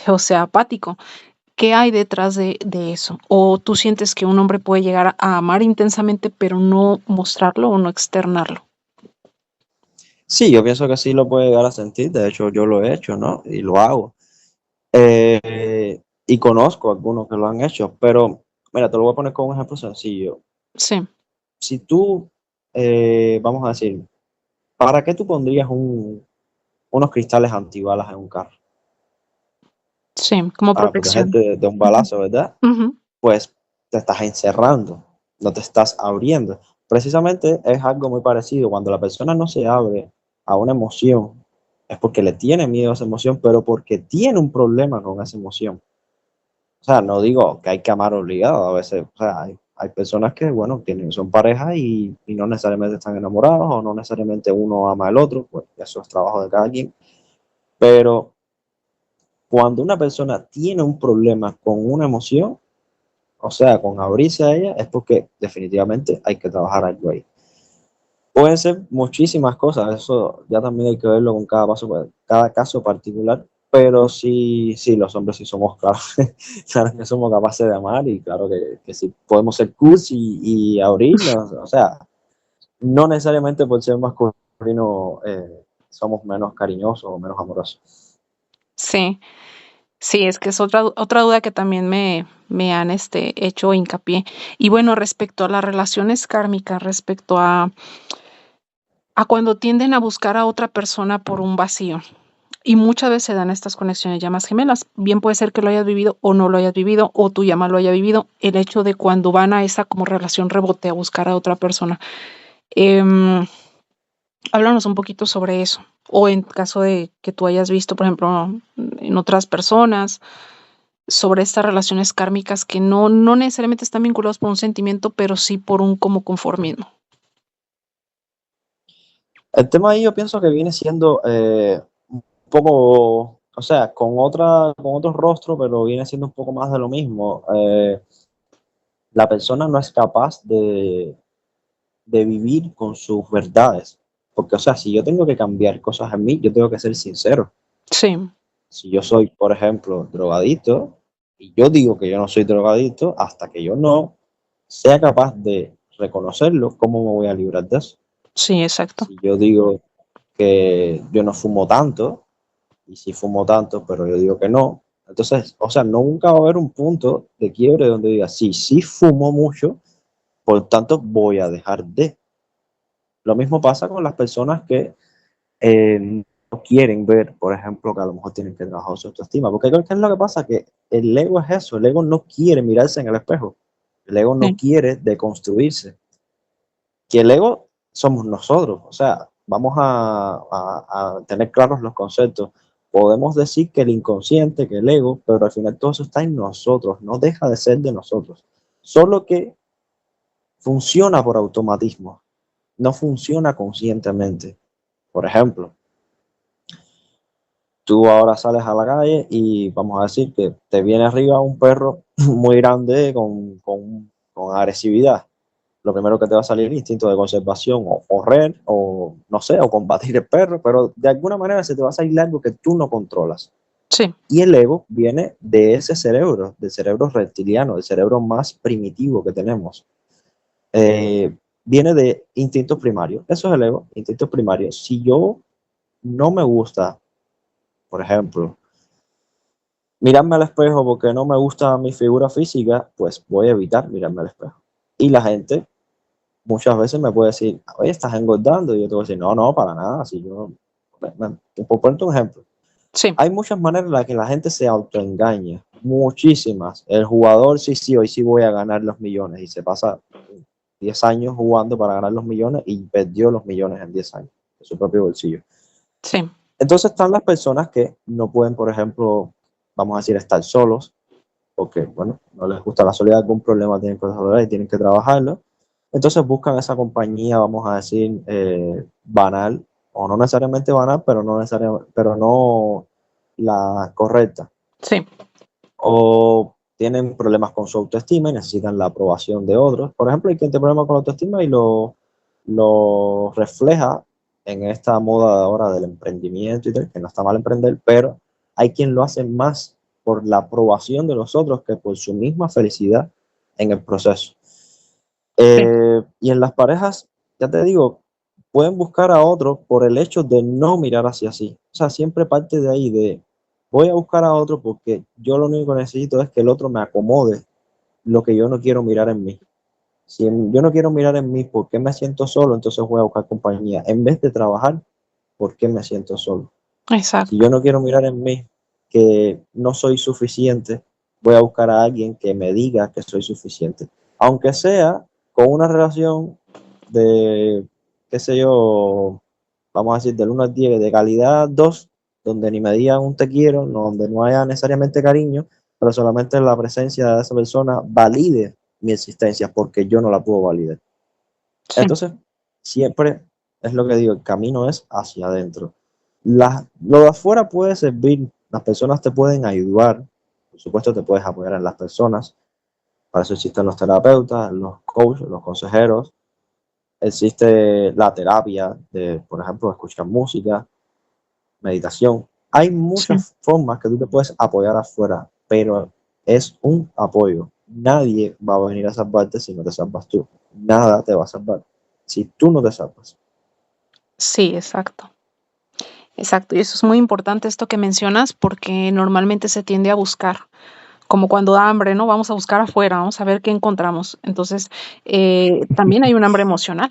o sea, apático. ¿Qué hay detrás de eso? ¿O tú sientes que un hombre puede llegar a amar intensamente, pero no mostrarlo o no externarlo? Sí, yo pienso que sí lo puede llegar a sentir. De hecho, yo lo he hecho, ¿no? Y lo hago. Y conozco algunos que lo han hecho, pero mira, te lo voy a poner con un ejemplo sencillo. Sí, Si tú, vamos a decir, ¿para qué tú pondrías unos cristales antibalas en un carro? sí, como Para protección. protegerte de un Ujú, balazo, ¿verdad? ujú. Pues te estás encerrando, no te estás abriendo. Precisamente es algo muy parecido. Cuando la persona no se abre a una emoción, es porque le tiene miedo a esa emoción, pero porque tiene un problema con esa emoción. O sea, no digo que hay que amar obligado, a veces, o sea, hay personas que, bueno, son pareja y no necesariamente están enamorados o no necesariamente uno ama al otro, pues eso es trabajo de cada quien. Pero cuando una persona tiene un problema con una emoción, o sea, con abrirse a ella, es porque definitivamente hay que trabajar algo ahí. Pueden ser muchísimas cosas, eso ya también hay que verlo con cada caso particular, pero sí, sí, los hombres sí somos, claro, claro que somos capaces de amar y claro que sí podemos ser cursi y abrirnos, o sea, no necesariamente por ser masculino somos menos cariñosos o menos amorosos. Sí, sí, es que es otra duda que también me han hecho hincapié. Y bueno, respecto a las relaciones kármicas, respecto a cuando tienden a buscar a otra persona por un vacío. Y muchas veces se dan estas conexiones llamas gemelas. Bien puede ser que lo hayas vivido o no lo hayas vivido, o tu llama lo haya vivido. El hecho de cuando van a esa como relación rebote a buscar a otra persona. Em, Háblanos un poquito sobre eso. O en caso de que tú hayas visto, por ejemplo, en otras personas, sobre estas relaciones kármicas que no necesariamente están vinculados por un sentimiento, pero sí por un como conformismo. El tema ahí yo pienso que viene siendo un poco, o sea, con otro rostro, pero viene siendo un poco más de lo mismo. La persona no es capaz de vivir con sus verdades. Porque, o sea, si yo tengo que cambiar cosas en mí, yo tengo que ser sincero. Sí, Si yo soy, por ejemplo, drogadicto, y yo digo que yo no soy drogadicto, hasta que yo no sea capaz de reconocerlo, ¿cómo me voy a librar de eso? sí, exacto. Si yo digo que yo no fumo tanto, y si fumo tanto, pero yo digo que no, entonces, o sea, nunca va a haber un punto de quiebre donde diga, sí, sí fumo mucho, por tanto voy a dejar de. Lo mismo pasa con las personas que no quieren ver, por ejemplo, que a lo mejor tienen que trabajar su autoestima. Porque ¿qué es lo que pasa? Que el ego es eso, el ego no quiere mirarse en el espejo, el ego no Sí, quiere deconstruirse. Que el ego somos nosotros, o sea, vamos a tener claros los conceptos. podemos decir que el inconsciente, que el ego, pero al final todo eso está en nosotros, no deja de ser de nosotros. Solo que funciona por automatismo, no funciona conscientemente. Por ejemplo, tú ahora sales a la calle y vamos a decir que te viene arriba un perro muy grande con agresividad. Lo primero que te va a salir es el instinto de conservación, o correr, o no sé, o combatir el perro, pero de alguna manera se te va a salir algo que tú no controlas. Sí, Y el ego viene de ese cerebro, del cerebro reptiliano, del cerebro más primitivo que tenemos. Eh, Viene de instintos primarios. Eso es el ego, instintos primarios. Si yo no me gusta, por ejemplo, mirarme al espejo porque no me gusta mi figura física, pues voy a evitar mirarme al espejo. Y la gente muchas veces me puede decir, oye, estás engordando. Y yo te voy a decir, no, no, para nada. Si yo, por ponerte un ejemplo, sí, hay muchas maneras en las que la gente se autoengaña, muchísimas. El jugador, sí, sí, hoy sí voy a ganar los millones y se pasa 10 años jugando para ganar los millones y perdió los millones en 10 años de su propio bolsillo. sí, Entonces están las personas que no pueden, por ejemplo, vamos a decir, estar solos, porque, bueno, no les gusta la soledad, algún problema tienen con la soledad y tienen que trabajarlo. Entonces buscan esa compañía, vamos a decir, banal, o no necesariamente banal, pero no la correcta. sí, O tienen problemas con su autoestima y necesitan la aprobación de otros. Por ejemplo, hay quien tiene problemas con la autoestima y lo refleja en esta moda ahora del emprendimiento y tal, que no está mal emprender, pero hay quien lo hace más por la aprobación de los otros que por su misma felicidad en el proceso. sí, Y en las parejas, ya te digo, pueden buscar a otro por el hecho de no mirar hacia sí. O sea, siempre parte de ahí, de voy a buscar a otro porque yo lo único que necesito es que el otro me acomode lo que yo no quiero mirar en mí. Si yo no quiero mirar en mí porque me siento solo, entonces voy a buscar compañía. En vez de trabajar, ¿por qué me siento solo? Si exacto. yo no quiero mirar en mí que no soy suficiente, voy a buscar a alguien que me diga que soy suficiente. Aunque sea con una relación de, qué sé yo, vamos a decir, del 1 al 10, de calidad 2, donde ni me digan un te quiero, donde no haya necesariamente cariño, pero solamente la presencia de esa persona valide mi existencia, porque yo no la puedo validar. Sí, Entonces, siempre es lo que digo, el camino es hacia adentro. Lo de afuera puede servir, las personas te pueden ayudar, por supuesto te puedes apoyar en las personas, para eso existen los terapeutas, los coaches, los consejeros, existe la terapia de, por ejemplo, escuchar música, meditación. Hay sí. muchas formas que tú te puedes apoyar afuera, pero es un apoyo. Nadie va a venir a salvarte si no te salvas tú. Nada te va a salvar si tú no te salvas. Sí, exacto. Exacto. Y eso es muy importante esto que mencionas porque normalmente se tiende a buscar, como cuando da hambre, ¿no? Vamos a buscar afuera, vamos a ver qué encontramos. Entonces, también hay un hambre emocional,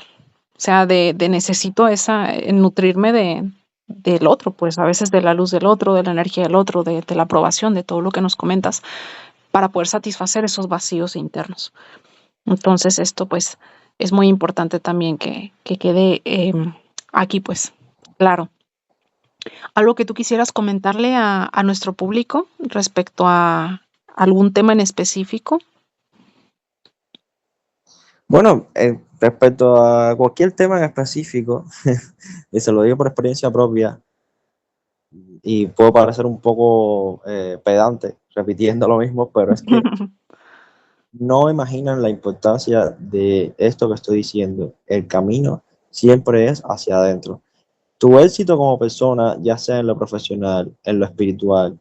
o sea, de necesito esa, nutrirme del otro, pues a veces de la luz del otro, de la energía del otro, de la aprobación, de todo lo que nos comentas, para poder satisfacer esos vacíos internos. Entonces, esto pues es muy importante también que quede aquí, pues, claro. ¿Algo que tú quisieras comentarle a nuestro público respecto a algún tema en específico? Bueno, respecto a cualquier tema en específico, y se lo digo por experiencia propia, y puedo parecer un poco pedante repitiendo lo mismo, pero es que no imaginan la importancia de esto que estoy diciendo. El camino siempre es hacia adentro. Tu éxito como persona, ya sea en lo profesional, en lo espiritual,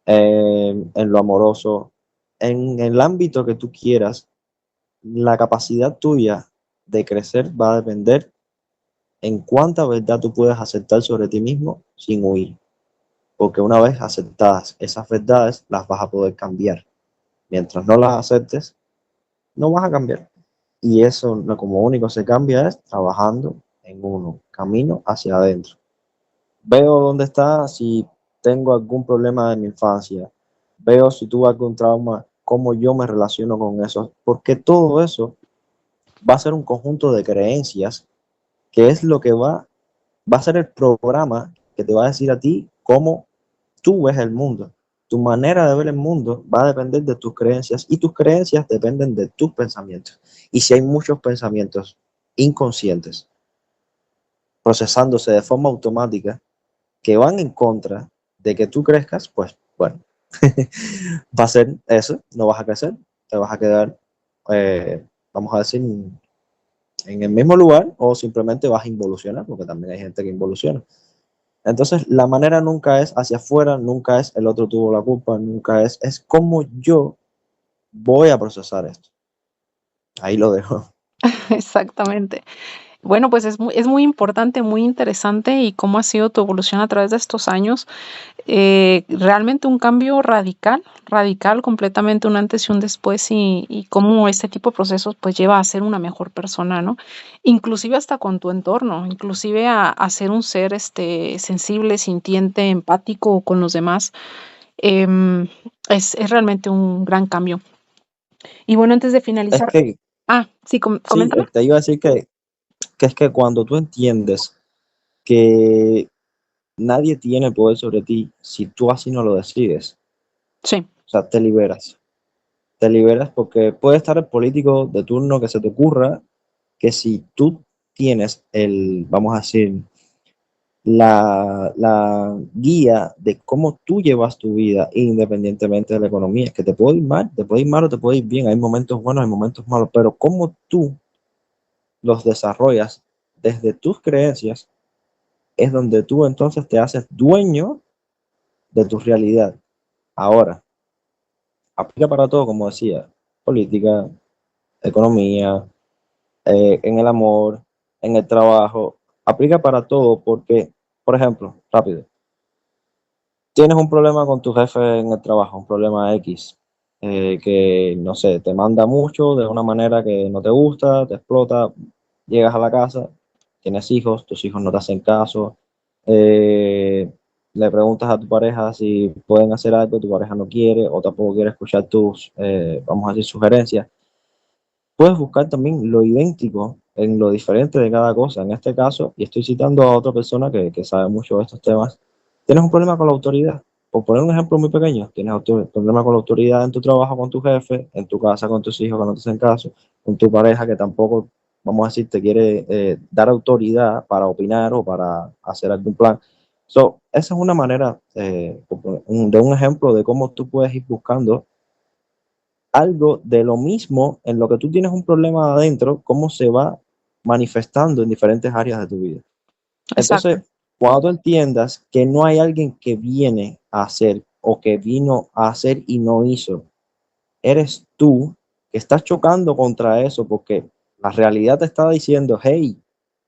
en lo amoroso, en el ámbito que tú quieras, la capacidad tuya de crecer va a depender en cuánta verdad tú puedes aceptar sobre ti mismo sin huir. Porque una vez aceptadas esas verdades, las vas a poder cambiar. Mientras no las aceptes, no vas a cambiar. Y eso como único se cambia es trabajando en uno, camino hacia adentro. Veo dónde está, si tengo algún problema de mi infancia, veo si tuve algún trauma, cómo yo me relaciono con eso, porque todo eso va a ser un conjunto de creencias que es lo que va a ser el programa que te va a decir a ti cómo tú ves el mundo. Tu manera de ver el mundo va a depender de tus creencias y tus creencias dependen de tus pensamientos. Y si hay muchos pensamientos inconscientes procesándose de forma automática que van en contra de que tú crezcas, pues bueno, va a ser eso, no vas a crecer, te vas a quedar, vamos a decir, en el mismo lugar o simplemente vas a involucionar, porque también hay gente que involuciona. Entonces, la manera nunca es hacia afuera, nunca es el otro tuvo la culpa, nunca es cómo yo voy a procesar esto. Ahí lo dejo. Exactamente. Bueno, pues es muy importante, muy interesante y cómo ha sido tu evolución a través de estos años. Realmente un cambio radical, radical, completamente un antes y un después y cómo este tipo de procesos pues lleva a ser una mejor persona, ¿no? Inclusive hasta con tu entorno, inclusive a ser un ser sensible, sintiente, empático con los demás. Em, es realmente un gran cambio. Y bueno, antes de Es finalizar, que, sí, sí, coméntame. te iba a decir que es que cuando tú entiendes que nadie tiene poder sobre ti si tú así no lo decides, Sí, o sea, te liberas. Te liberas porque puede estar el político de turno que se te ocurra, que si tú tienes vamos a decir, la guía de cómo tú llevas tu vida independientemente de la economía, que te puede ir mal, te puede ir mal o te puede ir bien, hay momentos buenos, hay momentos malos, pero cómo tú los desarrollas desde tus creencias es donde tú entonces te haces dueño de tu realidad. Ahora, aplica para todo, como decía, política, economía, en el amor, en el trabajo, aplica para todo porque, por ejemplo, rápido, tienes un problema con tu jefe en el trabajo, un problema X, que no sé, te manda mucho de una manera que no te gusta, te explota, llegas a la casa, tienes hijos, tus hijos no te hacen caso, eh, le preguntas a tu pareja si pueden hacer algo, tu pareja no quiere o tampoco quiere escuchar tus, vamos a decir, sugerencias. Puedes buscar también lo idéntico en lo diferente de cada cosa. En este caso, y estoy citando a otra persona que sabe mucho de estos temas, tienes un problema con la autoridad. Por poner un ejemplo muy pequeño, tienes problema con la autoridad en tu trabajo con tu jefe, en tu casa con tus hijos que no te hacen caso, con tu pareja que tampoco, vamos a decir, te quiere dar autoridad para opinar o para hacer algún plan. Esa es una manera de un ejemplo de cómo tú puedes ir buscando algo de lo mismo en lo que tú tienes un problema adentro, cómo se va manifestando en diferentes áreas de tu vida. exacto, Entonces, cuando tú entiendas que no hay alguien que viene a hacer o que vino a hacer y no hizo, eres tú que estás chocando contra eso porque la realidad te está diciendo, hey,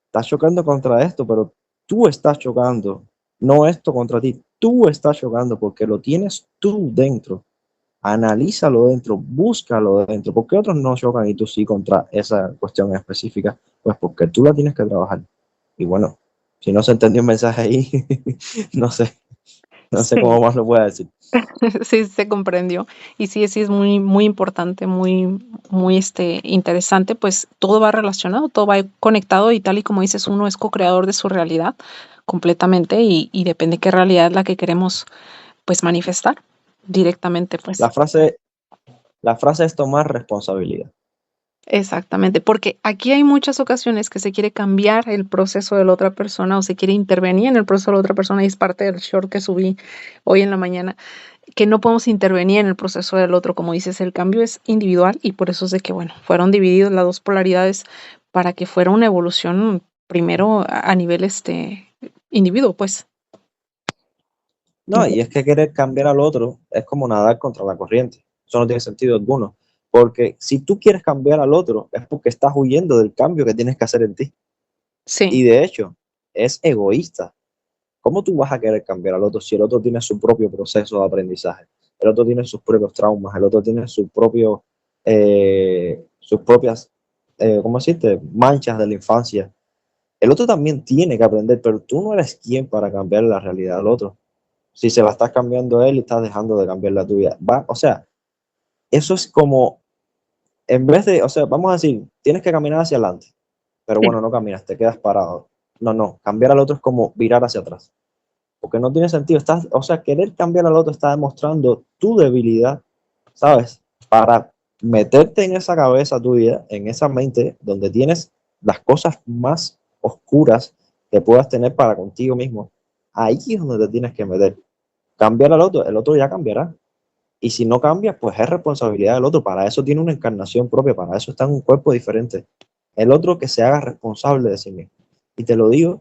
estás chocando contra esto, pero tú estás chocando, no esto contra ti, tú estás chocando porque lo tienes tú dentro. Analízalo dentro, búscalo dentro. ¿Por qué otros no chocan y tú sí contra esa cuestión específica? Pues porque tú la tienes que trabajar. Y bueno, si no se entendió un mensaje ahí, no sé, no sé cómo sí. más lo voy a decir. Sí, se comprendió. Y sí, sí es muy, muy importante, muy, muy interesante, pues todo va relacionado, todo va conectado y tal y como dices, uno es co-creador de su realidad completamente y depende qué realidad es la que queremos pues manifestar directamente, La pues. frase, la frase es tomar responsabilidad. Exactamente, porque aquí hay muchas ocasiones que se quiere cambiar el proceso de la otra persona o se quiere intervenir en el proceso de la otra persona y es parte del short que subí hoy en la mañana que no podemos intervenir en el proceso del otro, como dices, el cambio es individual y por eso es de que, bueno, fueron divididos las dos polaridades para que fuera una evolución primero a nivel individuo, pues. No, y es que querer cambiar al otro es como nadar contra la corriente. Eso no tiene sentido alguno. Porque si tú quieres cambiar al otro, es porque estás huyendo del cambio que tienes que hacer en ti. Sí, Y de hecho, es egoísta. ¿Cómo tú vas a querer cambiar al otro si el otro tiene su propio proceso de aprendizaje? El otro tiene sus propios traumas, el otro tiene sus propias, ¿cómo decirte? Manchas de la infancia. El otro también tiene que aprender, pero tú no eres quien para cambiar la realidad del otro. Si se la estás cambiando a él, estás dejando de cambiar la tuya. O sea, eso es como, en vez de, o sea, vamos a decir, tienes que caminar hacia adelante, pero sí, bueno, no caminas, te quedas parado. No, no, cambiar al otro es como virar hacia atrás. porque no tiene sentido. O sea, querer cambiar al otro está demostrando tu debilidad, ¿sabes? Para meterte en esa cabeza tuya, en esa mente donde tienes las cosas más oscuras que puedas tener para contigo mismo. Ahí es donde te tienes que meter. Cambiar al otro, el otro ya cambiará. Y si no cambia, pues es responsabilidad del otro. Para eso tiene una encarnación propia, para eso está en un cuerpo diferente. El otro que se haga responsable de sí mismo. Y te lo digo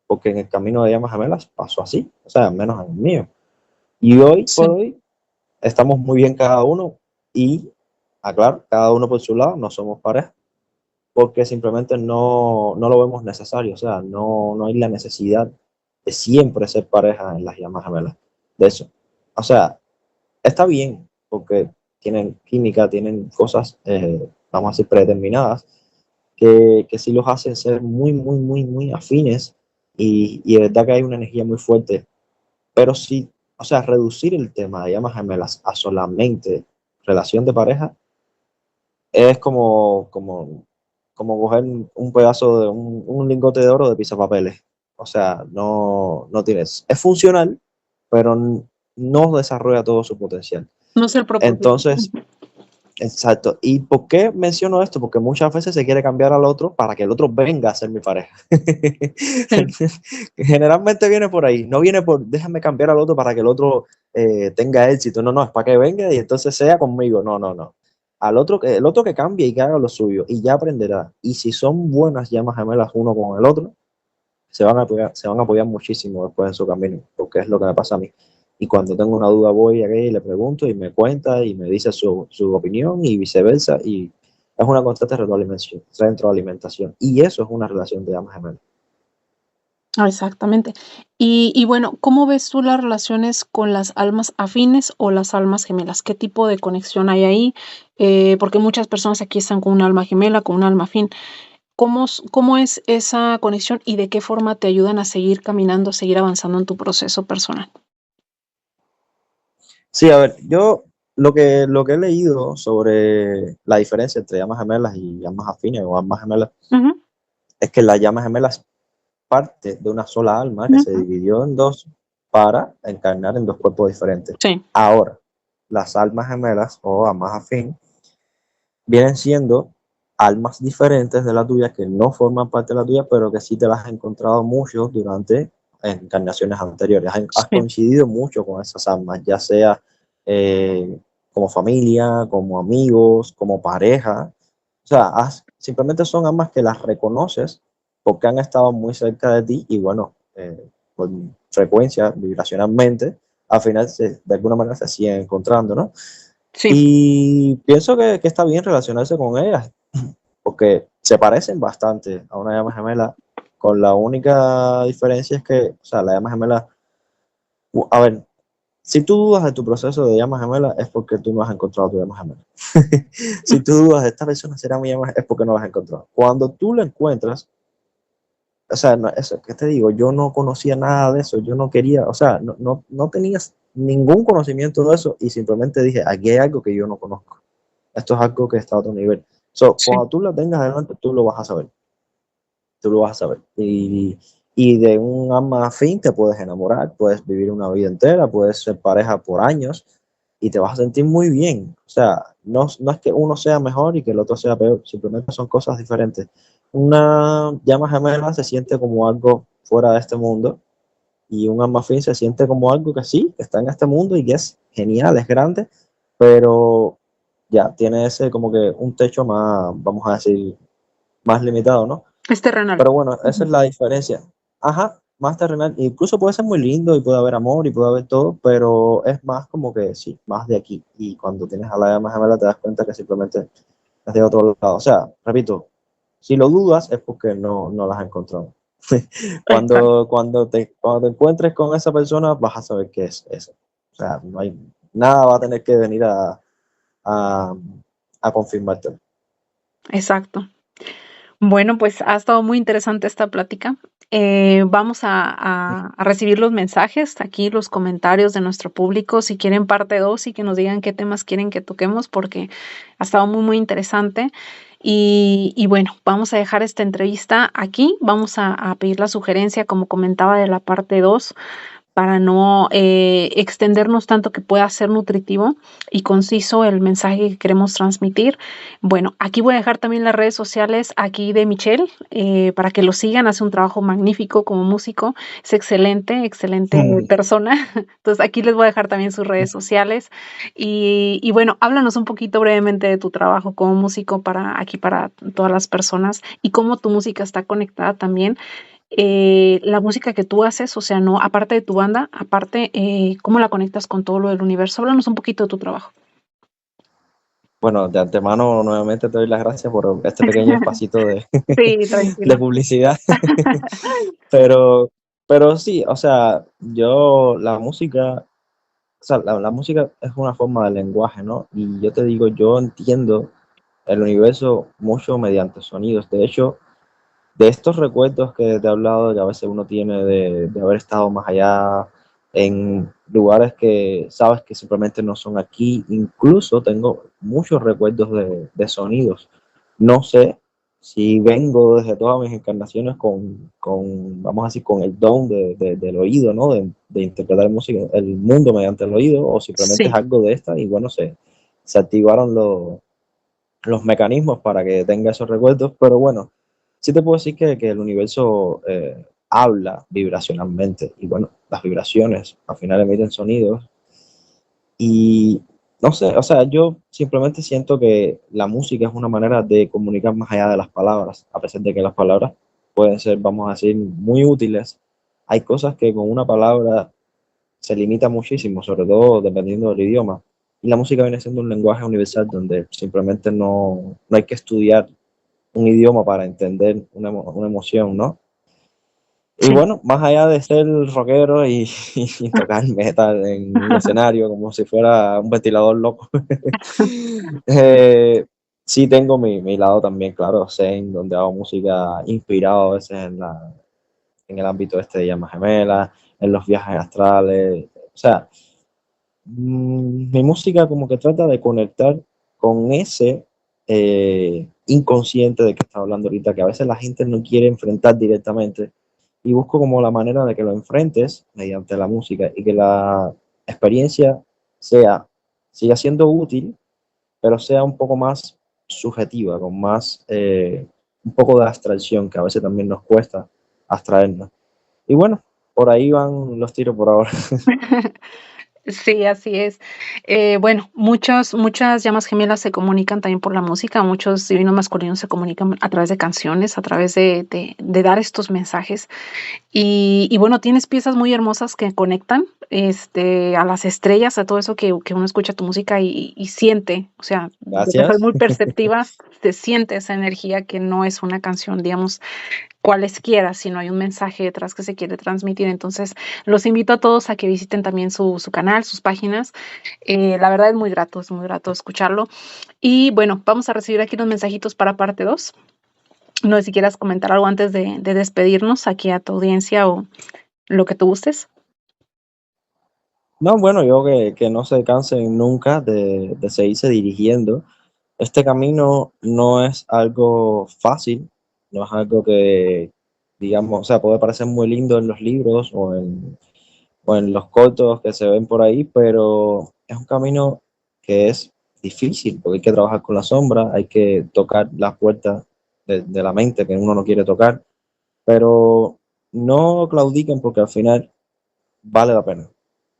porque en el camino de llamas gemelas pasó así, o sea, menos en el mío. Y hoy por Sí. hoy estamos muy bien cada uno y, aclaro, cada uno por su lado, no somos pareja, porque simplemente no lo vemos necesario, o sea, no hay la necesidad de siempre ser pareja en las llamas gemelas. De eso. O sea, está bien, porque tienen química, tienen cosas, vamos a decir, predeterminadas, que sí los hacen ser muy afines y de verdad que hay una energía muy fuerte. Pero sí, o sea, reducir el tema de llamas gemelas a solamente relación de pareja es como coger un pedazo de un lingote de oro de pisapapeles. O sea, no tienes. Es funcional, pero no desarrolla todo su potencial. No es el propósito. Entonces, exacto. ¿Y por qué menciono esto? Porque muchas veces se quiere cambiar al otro para que el otro venga a ser mi pareja. Sí, Generalmente viene por ahí. No viene por déjame cambiar al otro para que el otro tenga éxito. No, es para que venga y entonces sea conmigo. No. El otro que cambie y que haga lo suyo y ya aprenderá. Y si son buenas llamas gemelas uno con el otro, se van a apoyar muchísimo después en su camino, porque es lo que me pasa a mí. Y cuando tengo una duda voy aquí y le pregunto y me cuenta y me dice su opinión y viceversa. Y es una constante retroalimentación. Y eso es una relación de llamas gemelas. exactamente. Y bueno, ¿cómo ves tú las relaciones con las almas afines o las almas gemelas? ¿Qué tipo de conexión hay ahí? Porque muchas personas aquí están con un alma gemela, con un alma afín. ¿Cómo es esa conexión y de qué forma te ayudan a seguir caminando, a seguir avanzando en tu proceso personal? Sí, a ver, yo lo que he leído sobre la diferencia entre llamas gemelas y llamas afines o almas gemelas Ujú, es que las llamas gemelas parte de una sola alma que se ujú. dividió en dos para encarnar en dos cuerpos diferentes. Sí, Ahora, las almas gemelas o almas afín vienen siendo almas diferentes de la tuya que no forman parte de la tuya, pero que sí te las has encontrado mucho durante encarnaciones anteriores. Has sí, coincidido mucho con esas almas, ya sea eh, como familia, como amigos, como pareja. O sea, simplemente son almas que las reconoces porque han estado muy cerca de ti y bueno, por frecuencia, vibracionalmente, al final de alguna manera se siguen encontrando, ¿no? sí. Y pienso que está bien relacionarse con ellas, porque se parecen bastante a una llama gemela, con la única diferencia es que, o sea, la llama gemela, a ver, si tú dudas de tu proceso de llama gemela es porque tú no has encontrado tu llama gemela. Si tú dudas de esta persona será mi llama es porque no la has encontrado. Cuando tú la encuentras, o sea, eso, ¿qué te digo? Yo no conocía nada de eso, yo no quería, o sea, no tenías ningún conocimiento de eso y simplemente dije, aquí hay algo que yo no conozco. Esto es algo que está a otro nivel. So, Sí. cuando tú la tengas adelante, tú lo vas a saber. Tú lo vas a saber. Y de un alma afín te puedes enamorar, puedes vivir una vida entera, puedes ser pareja por años y te vas a sentir muy bien. O sea, no es que uno sea mejor y que el otro sea peor, simplemente son cosas diferentes. Una llama gemela se siente como algo fuera de este mundo y un alma afín se siente como algo que sí, que está en este mundo y que es genial, es grande, pero ya tiene ese como que un techo más, vamos a decir, más limitado, ¿no? Es terrenal. Pero bueno, esa Ujú. es la diferencia. Ajá, más terrenal. Incluso puede ser muy lindo y puede haber amor y puede haber todo, pero es más como que sí, más de aquí. Y cuando tienes a la llama gemela te das cuenta que simplemente es de otro lado. O sea, repito, si lo dudas es porque no las has encontrado. Exacto. Cuando te encuentres con esa persona vas a saber qué es eso. O sea, no hay nada va a tener que venir a, a confirmarte. Exacto. Bueno, pues ha estado muy interesante esta plática. Vamos a recibir los mensajes, aquí los comentarios de nuestro público, si quieren parte 2 y que nos digan qué temas quieren que toquemos, porque ha estado muy interesante. Y bueno, vamos a dejar esta entrevista aquí. Vamos a pedir la sugerencia, como comentaba, de la parte 2 para no extendernos tanto, que pueda ser nutritivo y conciso el mensaje que queremos transmitir. Bueno, aquí voy a dejar también las redes sociales aquí de Michelle para que lo sigan. Hace un trabajo magnífico como músico, es excelente, excelente persona. Entonces aquí les voy a dejar también sus redes sociales y bueno, háblanos un poquito brevemente de tu trabajo como músico para aquí, para todas las personas, y cómo tu música está conectada también, la música que tú haces, o sea, no, aparte de tu banda, aparte, ¿cómo la conectas con todo lo del universo? Háblanos un poquito de tu trabajo. Bueno, de antemano nuevamente te doy las gracias por este pequeño espacito Sí, de tranquilo. publicidad. Pero, pero sí, o sea, yo la música, o sea, la música es una forma de lenguaje, ¿no? Y yo te digo, yo entiendo el universo mucho mediante sonidos. De hecho, de estos recuerdos que te he hablado, que a veces uno tiene de haber estado más allá en lugares que sabes que simplemente no son aquí, incluso tengo muchos recuerdos de sonidos. No sé si vengo desde todas mis encarnaciones vamos a decir, con el don del oído, ¿no? De interpretar música, el mundo mediante el oído, o simplemente es Sí. algo de esta y bueno, se activaron los mecanismos para que tenga esos recuerdos, pero bueno, sí te puedo decir que el universo habla vibracionalmente y bueno, las vibraciones al final emiten sonidos y no sé, o sea, yo simplemente siento que la música es una manera de comunicar más allá de las palabras, a pesar de que las palabras pueden ser, vamos a decir, muy útiles. Hay cosas que con una palabra se limita muchísimo, sobre todo dependiendo del idioma. Y la música viene siendo un lenguaje universal donde simplemente no hay que estudiar un idioma para entender una emoción, ¿no? Y Sí. bueno, más allá de ser rockero y tocar metal en un escenario como si fuera un ventilador loco, eh, sí tengo mi lado también, claro, zen, donde hago música inspirado a veces en el ámbito este de llamas gemelas, en los viajes astrales, o sea, mi música como que trata de conectar con ese inconsciente de que estaba hablando ahorita, que a veces la gente no quiere enfrentar directamente, y busco como la manera de que lo enfrentes mediante la música y que la experiencia sea, siga siendo útil, pero sea un poco más subjetiva, con más, un poco de abstracción, que a veces también nos cuesta abstraernos. Y bueno, por ahí van los tiros por ahora. Sí, así es. Bueno, muchas llamas gemelas se comunican también por la música, muchos divinos masculinos se comunican a través de canciones, a través de dar estos mensajes. Y bueno, tienes piezas muy hermosas que conectan, a las estrellas, a todo eso que uno escucha tu música y siente, o sea, yo que soy Gracias. muy perceptiva, se siente esa energía, que no es una canción, digamos, cualesquiera, sino hay un mensaje detrás que se quiere transmitir. Entonces, los invito a todos a que visiten también su canal, sus páginas. La verdad es muy grato escucharlo. Y bueno, vamos a recibir aquí los mensajitos para parte 2. No sé si quieras comentar algo antes de despedirnos aquí a tu audiencia o lo que tú gustes. No, bueno, yo que no se cansen nunca de seguirse dirigiendo. Este camino no es algo fácil, no es algo que, digamos, o sea, puede parecer muy lindo en los libros o en los cortos que se ven por ahí, pero es un camino que es difícil, porque hay que trabajar con la sombra, hay que tocar las puertas de la mente que uno no quiere tocar, pero no claudiquen porque al final vale la pena.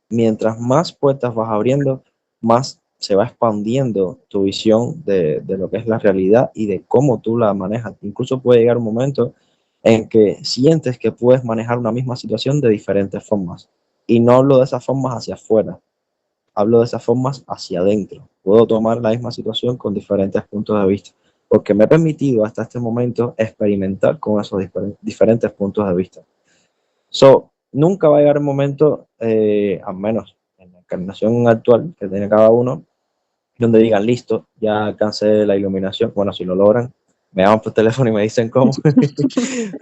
Mientras más puertas vas abriendo, más se va expandiendo tu visión de lo que es la realidad y de cómo tú la manejas. Incluso puede llegar un momento en que sientes que puedes manejar una misma situación de diferentes formas. Y no hablo de esas formas hacia afuera, hablo de esas formas hacia adentro. Puedo tomar la misma situación con diferentes puntos de vista, porque me he permitido hasta este momento experimentar con esos diferentes puntos de vista. So, nunca va a llegar un momento, al menos en la encarnación actual que tiene cada uno, donde digan, listo, ya alcancé la iluminación. Bueno, si lo logran, me llaman por teléfono y me dicen cómo.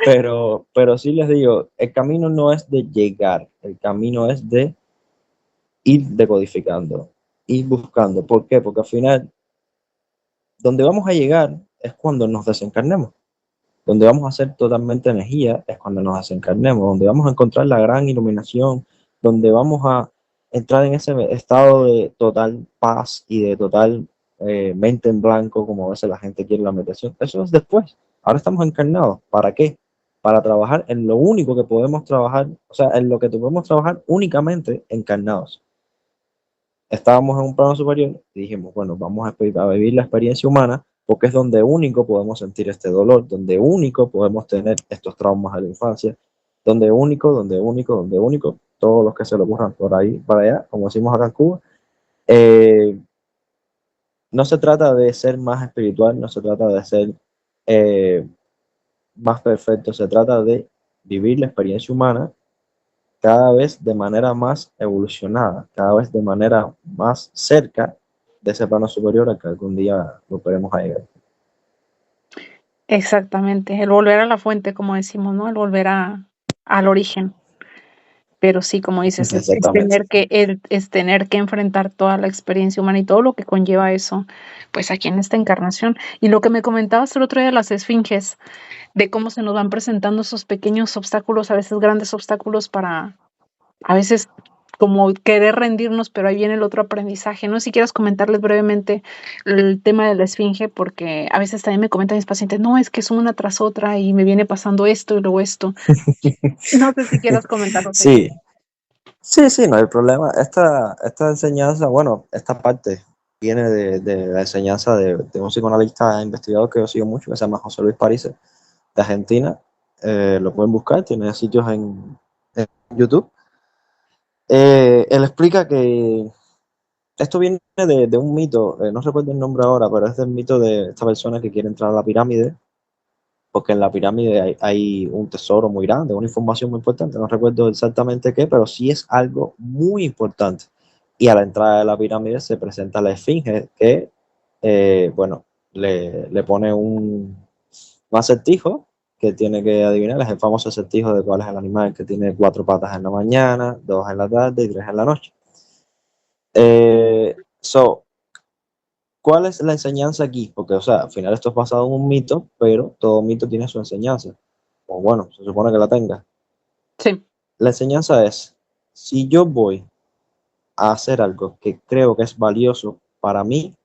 pero sí les digo, el camino no es de llegar, el camino es de ir decodificando, ir buscando. ¿Por qué? Porque al final, donde vamos a llegar es cuando nos desencarnemos. Donde vamos a ser totalmente energía es cuando nos desencarnemos, donde vamos a encontrar la gran iluminación, donde vamos a entrar en ese estado de total paz y de total mente en blanco, como a veces la gente quiere la meditación. Eso es después. Ahora estamos encarnados. ¿Para qué? Para trabajar en lo único que podemos trabajar, o sea, en lo que podemos trabajar únicamente encarnados. Estábamos en un plano superior y dijimos, bueno, vamos a vivir la experiencia humana porque es donde único podemos sentir este dolor, donde único podemos tener estos traumas de la infancia, donde único, todos los que se le ocurran por ahí, para allá, como decimos acá en Cuba. Eh, no se trata de ser más espiritual, no se trata de ser eh, más perfecto, se trata de vivir la experiencia humana cada vez de manera más evolucionada, cada vez de manera más cerca de ese plano superior al que algún día volveremos a llegar. Exactamente, el volver a la fuente, como decimos, ¿no? El volver al origen. Pero sí, como dices, Exactamente. es tener que enfrentar toda la experiencia humana y todo lo que conlleva eso, pues aquí en esta encarnación. Y lo que me comentabas el otro día de las esfinges, de cómo se nos van presentando esos pequeños obstáculos, a veces grandes obstáculos para, a veces como querer rendirnos, pero ahí viene el otro aprendizaje. No sé si quieras comentarles brevemente el tema de la esfinge, porque a veces también me comentan mis pacientes, no, es que es una tras otra y me viene pasando esto y luego esto. No sé si quieras comentarlo. Sí, sí, no hay problema. Esta enseñanza, bueno, esta parte viene de la enseñanza de un psicoanalista investigador que yo sigo mucho, que se llama José Luis París, de Argentina. Lo pueden buscar, tiene sitios en YouTube. Él explica que esto viene de un mito, no recuerdo el nombre ahora, pero es del mito de esta persona que quiere entrar a la pirámide, porque en la pirámide hay un tesoro muy grande, una información muy importante, no recuerdo exactamente qué, pero sí es algo muy importante. Y a la entrada de la pirámide se presenta la esfinge que, bueno, le pone un acertijo que tiene que adivinar, es el famoso acertijo de cuál es el animal que tiene 4 patas en la mañana, 2 en la tarde y 3 en la noche. So, ¿cuál es la enseñanza aquí? Porque, o sea, al final esto es basado en un mito, pero todo mito tiene su enseñanza. O bueno, se supone que la tenga. Sí, La enseñanza es, si yo voy a hacer algo que creo que es valioso para mí,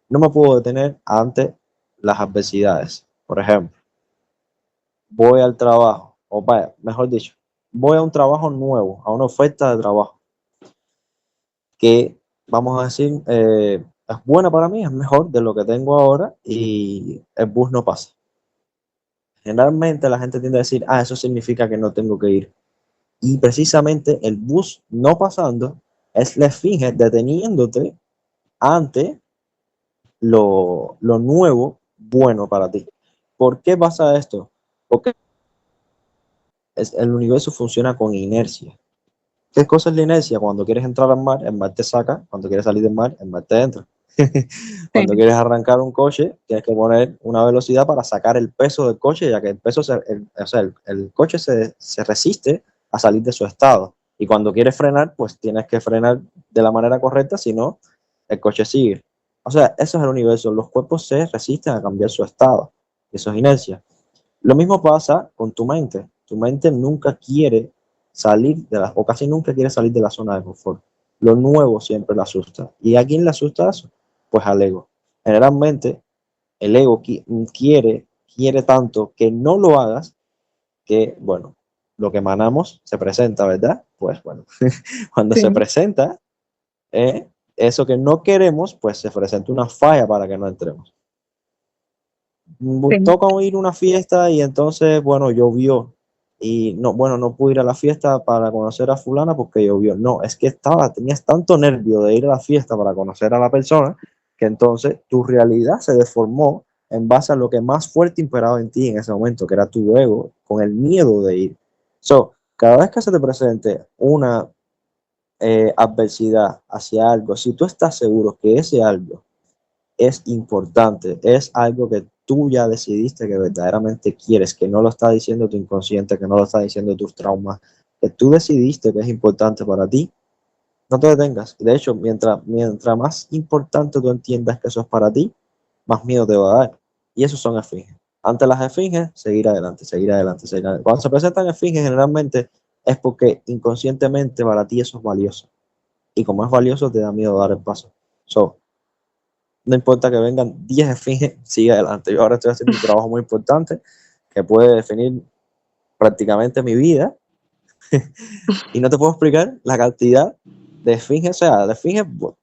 no me puedo detener ante las adversidades. Por ejemplo, voy al trabajo, o vaya, mejor dicho, voy a un trabajo nuevo, a una oferta de trabajo, que vamos a decir, es buena para mí, es mejor de lo que tengo ahora y el bus no pasa. Generalmente la gente tiende a decir, ah, eso significa que no tengo que ir. Y precisamente el bus no pasando es la esfinge deteniéndote ante lo nuevo bueno para ti. ¿Por qué pasa esto? Porque el universo funciona con inercia. ¿Qué cosa es la inercia? Cuando quieres entrar al mar, el mar te saca. Cuando quieres salir del mar, el mar te entra. Cuando sí, quieres arrancar un coche, tienes que poner una velocidad para sacar el peso del coche, ya que el peso, o sea, el coche se resiste a salir de su estado. Y cuando quieres frenar, pues tienes que frenar de la manera correcta, si no, el coche sigue. O sea, eso es el universo. Los cuerpos se resisten a cambiar su estado. Eso es inercia. Lo mismo pasa con tu mente. Tu mente nunca quiere salir o casi nunca quiere salir de la zona de confort. Lo nuevo siempre le asusta. ¿Y a quién le asusta eso? Pues al ego. Generalmente el ego quiere tanto que no lo hagas que, bueno, lo que emanamos se presenta, ¿verdad? Pues bueno, cuando se sí, presenta, eso que no queremos, pues se presenta una falla para que no entremos. sí, Toca ir a una fiesta y entonces, bueno, llovió. Y no, bueno, no pude ir a la fiesta para conocer a fulana porque llovió. No, es que tenías tanto nervio de ir a la fiesta para conocer a la persona que entonces tu realidad se deformó en base a lo que más fuerte imperaba en ti en ese momento, que era tu ego, con el miedo de ir. So, cada vez que se te presente una adversidad hacia algo, si tú estás seguro que ese algo es importante, es algo que tú ya decidiste que verdaderamente quieres, que no lo está diciendo tu inconsciente, que no lo está diciendo tus traumas, que tú decidiste que es importante para ti, no te detengas. De hecho, mientras más importante tú entiendas que eso es para ti, más miedo te va a dar. y esos son esfinges. Ante las esfinges, seguir adelante, seguir adelante, seguir adelante. Cuando se presentan esfinges, generalmente es porque inconscientemente para ti eso es valioso. Y como es valioso, te da miedo dar el paso. So, no importa que vengan 10 esfinges, sigue adelante. Yo ahora estoy haciendo un trabajo muy importante que puede definir prácticamente mi vida y no te puedo explicar la cantidad de esfinges. O sea, de esfinges, pues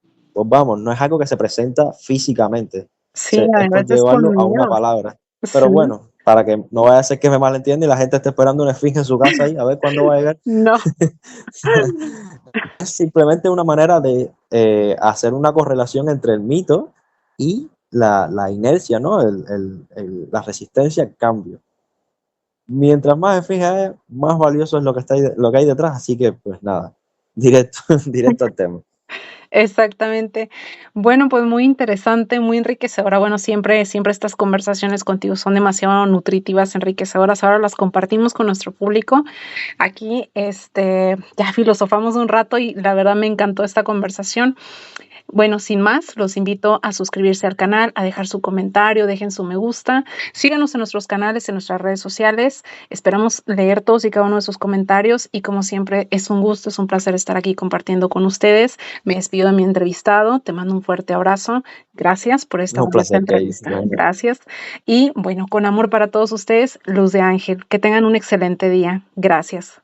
vamos, no es algo que se presenta físicamente. Sí, a Es por veces con llevarlo a una miedo. palabra. Pero Sí, bueno, para que no vaya a ser que me malentienda y la gente esté esperando una esfinge en su casa ahí, a ver cuándo va a llegar. no. Es simplemente una manera de hacer una correlación entre el mito y la inercia, ¿no? La resistencia al cambio. Mientras más esfinge haya, más valioso es lo que, lo que hay detrás, así que pues nada, directo, directo al tema. Exactamente. Bueno, pues muy interesante, muy enriquecedora. Bueno, siempre estas conversaciones contigo son demasiado nutritivas, enriquecedoras. Ahora las compartimos con nuestro público. Aquí, ya filosofamos un rato y la verdad me encantó esta conversación. Bueno, sin más, los invito a suscribirse al canal, a dejar su comentario, dejen su me gusta, síganos en nuestros canales, en nuestras redes sociales. Esperamos leer todos y cada uno de sus comentarios y como siempre es un gusto, es un placer estar aquí compartiendo con ustedes. Me despido de mi entrevistado, te mando un fuerte abrazo. Gracias por esta Un bonita placer, Kay. entrevista. Gracias. Y bueno, con amor para todos ustedes, Luz de Ángel. Que tengan un excelente día. Gracias.